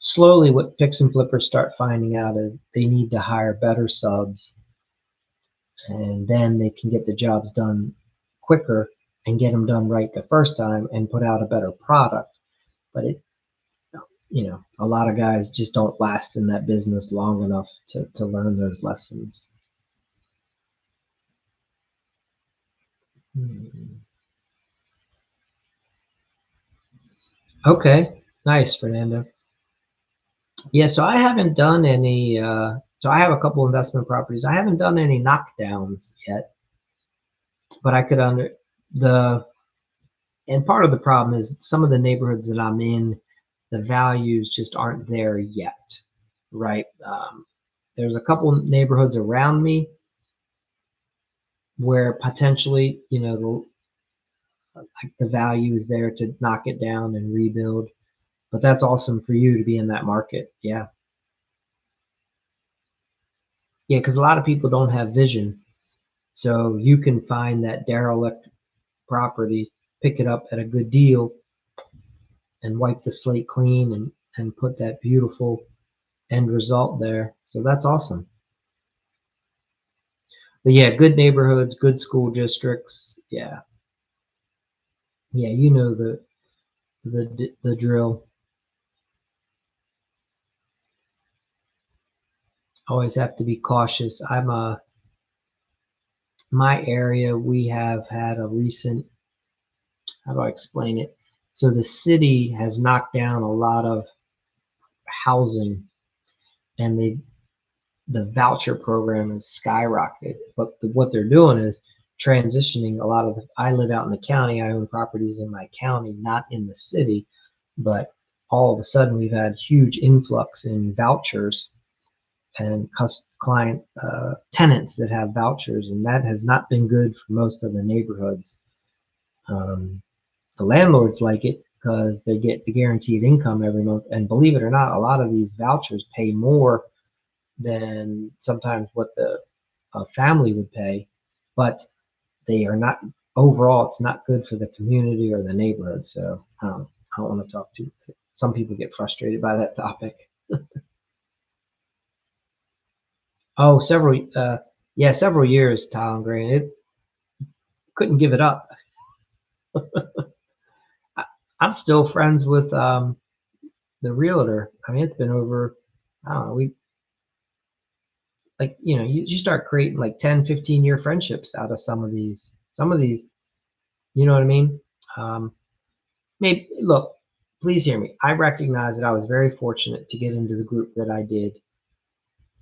slowly. What fix and flippers start finding out is they need to hire better subs, and then they can get the jobs done quicker and get them done right the first time and put out a better product. But a lot of guys just don't last in that business long enough to learn those lessons. Hmm. Okay, nice, Fernando. Yeah, so I haven't done any. So I have a couple investment properties. I haven't done any knockdowns yet, but I could under the and part of the problem is some of the neighborhoods that I'm in, the values just aren't there yet, right? There's a couple neighborhoods around me where potentially, the value is there to knock it down and rebuild. But that's awesome for you to be in that market. Yeah, yeah, because a lot of people don't have vision, so you can find that derelict property, pick it up at a good deal, and wipe the slate clean and put that beautiful end result there. So that's awesome. But yeah, good neighborhoods, good school districts. Yeah, yeah, the drill. Always have to be cautious. My area, we have had a recent. How do I explain it? So the city has knocked down a lot of housing, and the voucher program has skyrocketed. But what they're doing is transitioning a lot of the. I live out in the county. I own properties in my county, not in the city. But all of a sudden, we've had huge influx in vouchers and client tenants that have vouchers, and that has not been good for most of the neighborhoods. Um, the landlords like it because they get the guaranteed income every month, and believe it or not, a lot of these vouchers pay more than sometimes what the family would pay, but they are not overall. It's not good for the community or the neighborhood. So I don't want to talk to. Some people get frustrated by that topic. Oh, several years, Tyler Green. It couldn't give it up. I, I'm still friends with the realtor. I mean, it's been over. I don't know. We like you start creating like 10, 15 year friendships out of some of these. You know what I mean? Um, Maybe look. Please hear me. I recognize that I was very fortunate to get into the group that I did.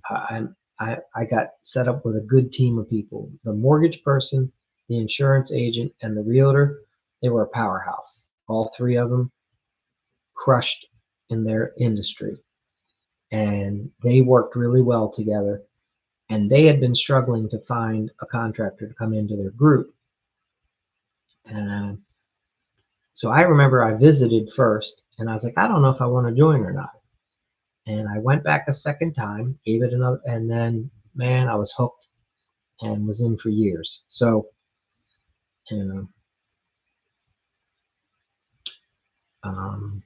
I got set up with a good team of people. The mortgage person, the insurance agent, and the realtor, they were a powerhouse. All three of them crushed in their industry, and they worked really well together. And they had been struggling to find a contractor to come into their group. And so I remember I visited first, and I was like, I don't know if I want to join or not. And I went back a second time, gave it another, and then man, I was hooked and was in for years. So, you know, um,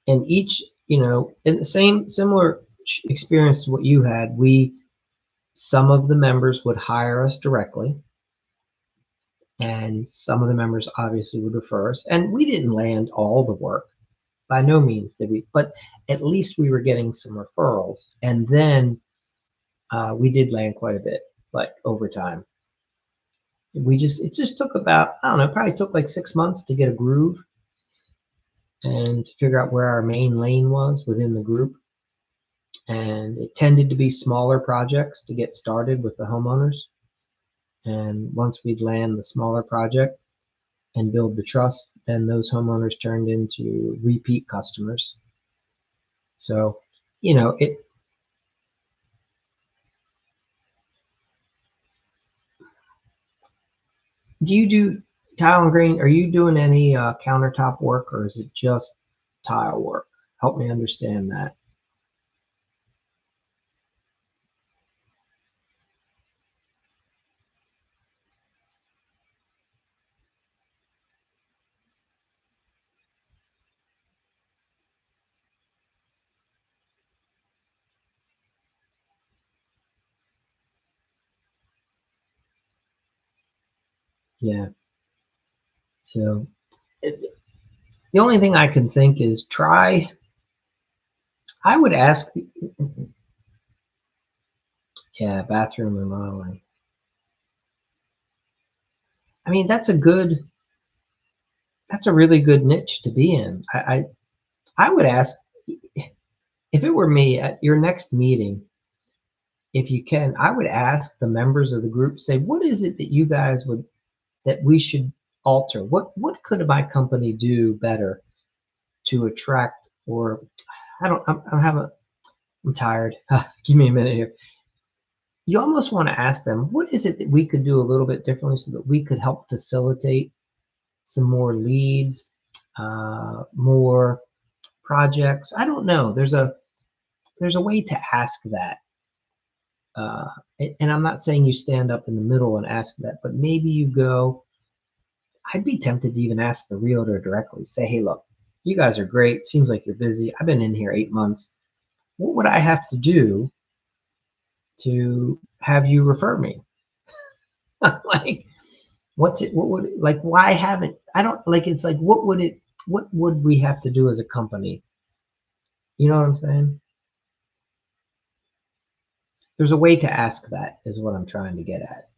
and each, in the same similar experience to what you had, some of the members would hire us directly, and some of the members obviously would refer us. And we didn't land all the work, by no means did we, but at least we were getting some referrals. And then we did land quite a bit, like over time. It just took about, I don't know, probably took like 6 months to get a groove and to figure out where our main lane was within the group. And it tended to be smaller projects to get started with the homeowners. And once we'd land the smaller project and build the trust, then those homeowners turned into repeat customers. So, it. Do you do tile and green? Are you doing any countertop work, or is it just tile work? Help me understand that. Yeah. So it, the only thing I can think is try. I would ask. Yeah, bathroom remodeling. I mean, that's a really good niche to be in. I would ask if it were me at your next meeting, if you can, I would ask the members of the group, say, what is it that you guys would that we should alter? What could my company do better to attract or I don't I'm tired. Give me a minute here. You almost want to ask them, what is it that we could do a little bit differently so that we could help facilitate some more leads, more projects? I don't know. There's a way to ask that. Uh, and I'm not saying you stand up in the middle and ask that, but maybe you go, I'd be tempted to even ask the realtor directly. Say, hey, look, you guys are great. Seems like you're busy. I've been in here 8 months. What would I have to do to have you refer me? Like, what would it, like, why haven't, I don't like, it's like, what would we have to do as a company? You know what I'm saying? There's a way to ask that is what I'm trying to get at.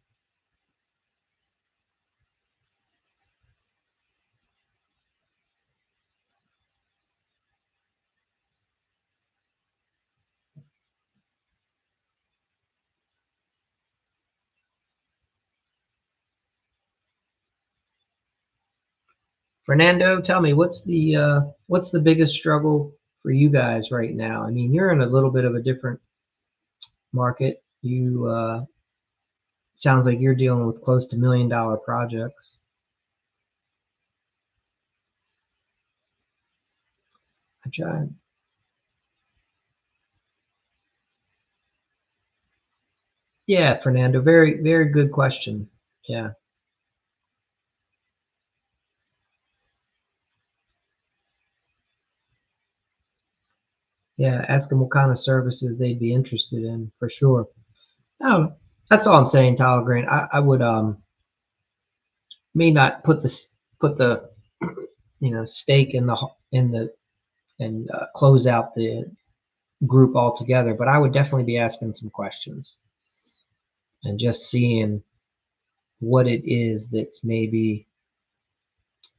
Fernando, tell me what's the biggest struggle for you guys right now? I mean, you're in a little bit of a different market. You sounds like you're dealing with close to $1 million projects. I tried. Yeah, Fernando, very very good question. Yeah, yeah. Ask them what kind of services they'd be interested in for sure. Oh, that's all I'm saying, Tyler Grant. I would may not put the stake in the and close out the group altogether, but I would definitely be asking some questions and just seeing what it is that's maybe,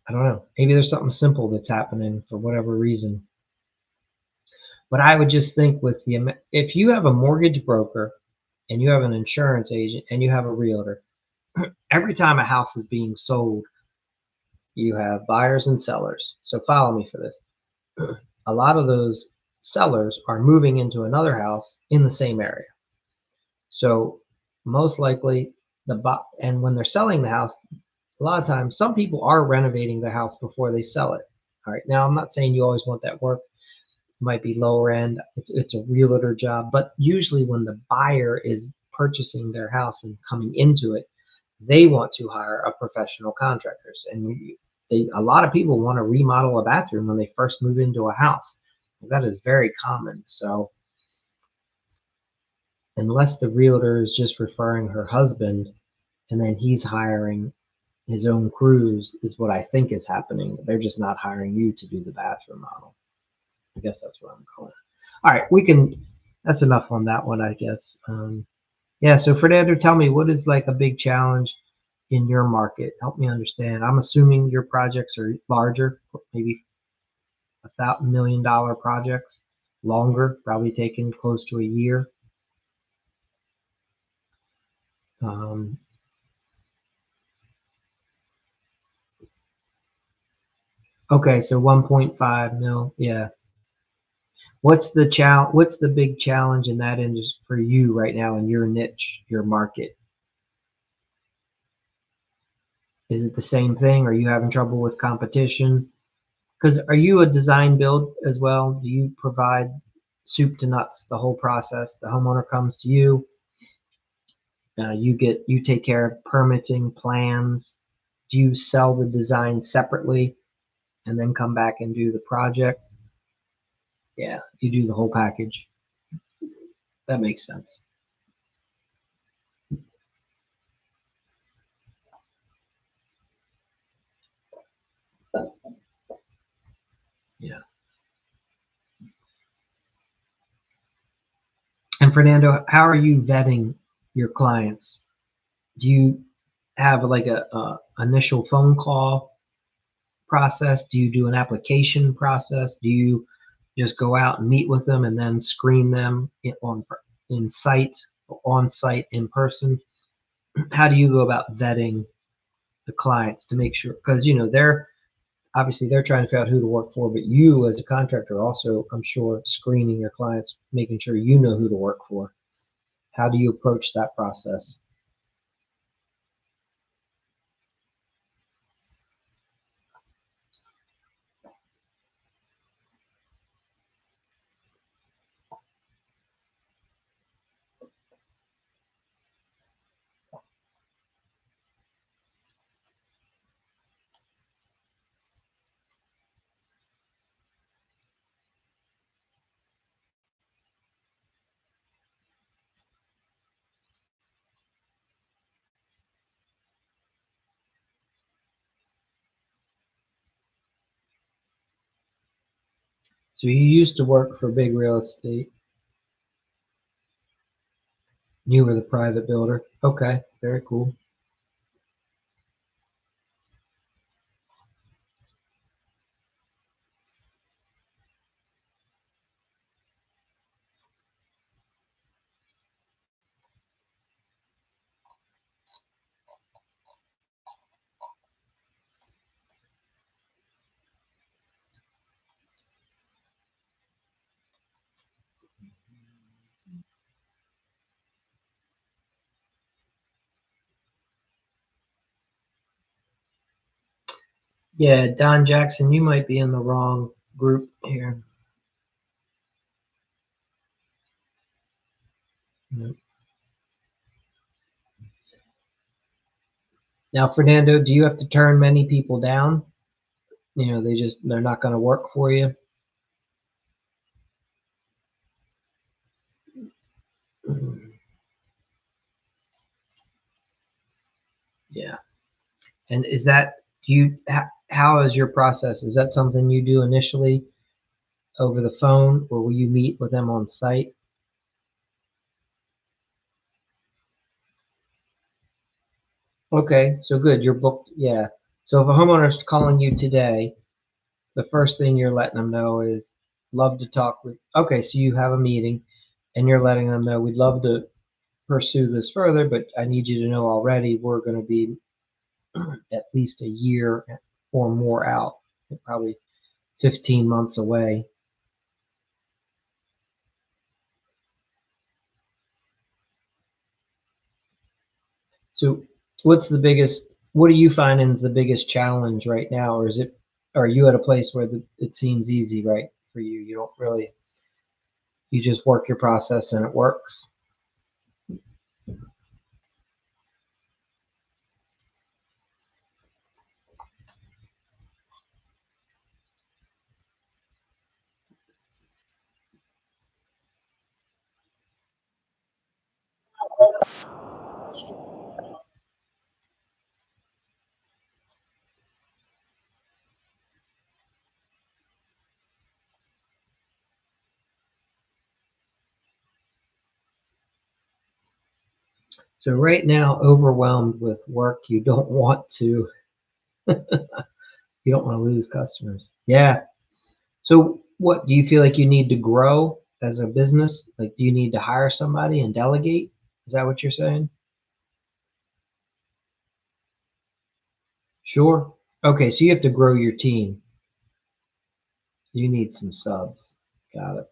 I don't know, maybe there's something simple that's happening for whatever reason. But I would just think with if you have a mortgage broker and you have an insurance agent and you have a realtor, every time a house is being sold, you have buyers and sellers. So follow me for this. A lot of those sellers are moving into another house in the same area. So most likely and when they're selling the house, a lot of times some people are renovating the house before they sell it. All right. Now I'm not saying you always want that work. It might be lower end. It's a realtor job, but usually when the buyer is purchasing their house and coming into it, they want to hire a professional contractors. And a lot of people want to remodel a bathroom when they first move into a house. That is very common. So unless the realtor is just referring her husband and then he's hiring his own crews, is what I think is happening. They're just not hiring you to do the bathroom model. I guess that's what I'm calling it. All right, that's enough on that one, I guess. Yeah, so Fernando, tell me, what is like a big challenge in your market? Help me understand. I'm assuming your projects are larger, maybe $1,000,000 projects, longer, probably taking close to a year. Um, okay, so 1.5 mil. Yeah. What's the big challenge in that industry for you right now in your niche, your market? Is it the same thing? Are you having trouble with competition? Because are you a design build as well? Do you provide soup to nuts, the whole process? The homeowner comes to you, you take care of permitting plans. Do you sell the design separately and then come back and do the project? Yeah, you do the whole package. That makes sense. Yeah. And Fernando, how are you vetting your clients? Do you have like a initial phone call process? Do you do an application process? Do you just go out and meet with them and then screen them in site, on site, in person? How do you go about vetting the clients to make sure? Because they're obviously they're trying to figure out who to work for, but you as a contractor also, I'm sure, screening your clients, making sure you know who to work for. How do you approach that process? So you used to work for big real estate. You were the private builder. Okay, very cool. Yeah, Don Jackson, you might be in the wrong group here. No. Now, Fernando, do you have to turn many people down? They're not going to work for you. Yeah. And is that how is your process? Is that something you do initially over the phone, or will you meet with them on site? Okay, so good. You're booked. Yeah. So if a homeowner's calling you today, the first thing you're letting them know is love to talk with. Okay, so you have a meeting and you're letting them know we'd love to pursue this further, but I need you to know already we're going to be at least a year or more out, probably 15 months away. So what are you finding is the biggest challenge right now? Or are you at a place where it seems easy, right, for you? You don't really, you just work your process and it works. So right now, overwhelmed with work, you don't want to lose customers. Yeah. So what do you feel like you need to grow as a business? Like, do you need to hire somebody and delegate? Is that what you're saying? Sure. Okay, so you have to grow your team. You need some subs. Got it.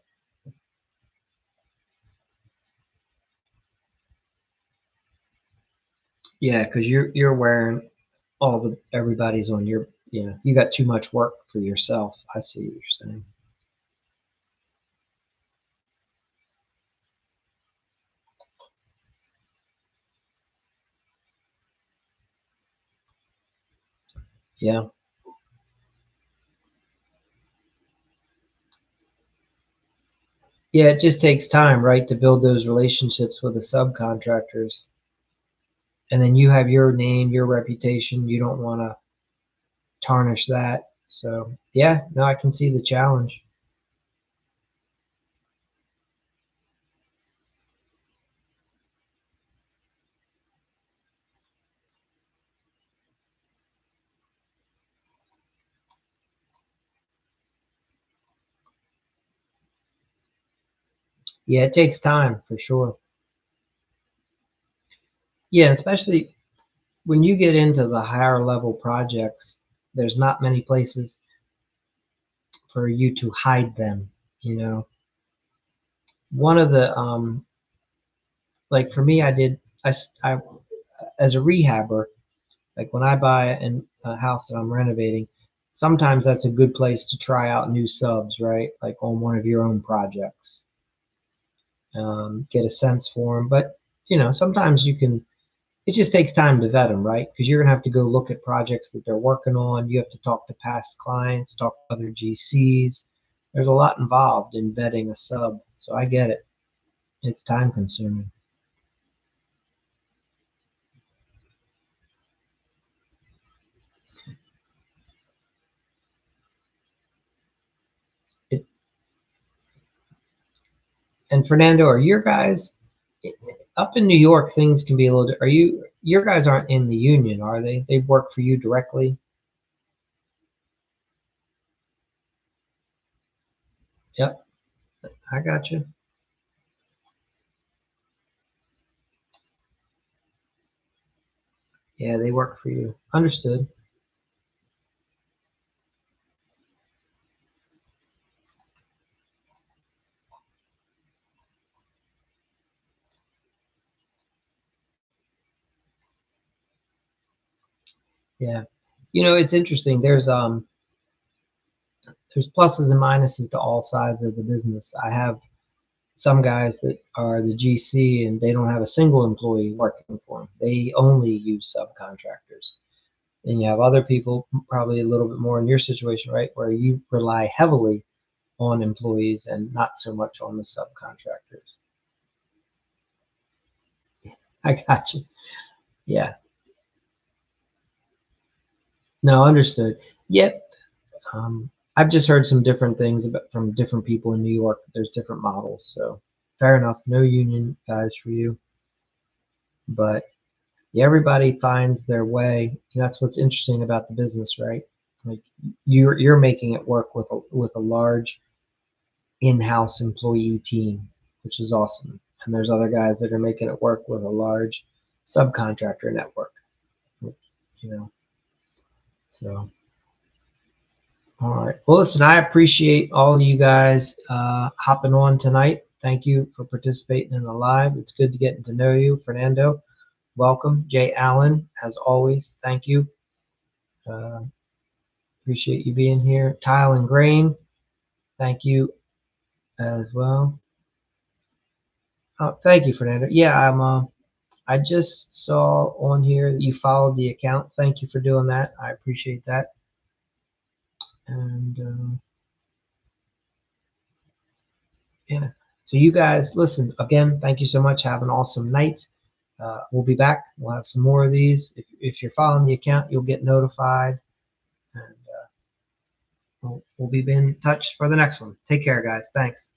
Yeah, because you're wearing everybody's on your, you got too much work for yourself. I see what you're saying. Yeah. Yeah, it just takes time, right, to build those relationships with the subcontractors. And then you have your name, your reputation. You don't want to tarnish that. So, yeah, no, I can see the challenge. Yeah, it takes time for sure. Yeah, especially when you get into the higher level projects, there's not many places for you to hide them, you know. One of the like for me, I as a rehabber, like when I buy a house that I'm renovating, sometimes that's a good place to try out new subs, right? Like on one of your own projects, get a sense for them. But sometimes you can. It just takes time to vet them, right? Because you're gonna have to go look at projects that they're working on. You have to talk to past clients, talk to other GCs. There's a lot involved in vetting a sub, so I get it. It's time consuming. It, and Fernando, are your guys? Up in New York, things can be a little. Are your guys aren't in the union, are they? They work for you directly. Yep, I got you. Yeah, they work for you. Understood. Yeah. It's interesting. There's pluses and minuses to all sides of the business. I have some guys that are the GC and they don't have a single employee working for them. They only use subcontractors. And you have other people, probably a little bit more in your situation, right, where you rely heavily on employees and not so much on the subcontractors. I got you. Yeah. No, understood. Yep. I've just heard some different things about from different people in New York. There's different models, so fair enough. No union guys for you, but yeah, everybody finds their way. And that's what's interesting about the business, right? Like you're making it work with a large in-house employee team, which is awesome. And there's other guys that are making it work with a large subcontractor network, you know. So, all right. Well, listen, I appreciate all of you guys hopping on tonight. Thank you for participating in the live. It's good to get to know you, Fernando. Welcome, Jay Allen. As always, thank you. Uh, Appreciate you being here. Tile and Grain, thank you as well. Oh, thank you, Fernando. Yeah, I just saw on here that you followed the account. Thank you for doing that. I appreciate that. And yeah, so you guys, listen again. Thank you so much. Have an awesome night. We'll be back. We'll have some more of these. If you're following the account, you'll get notified, and we'll be in touch for the next one. Take care, guys. Thanks.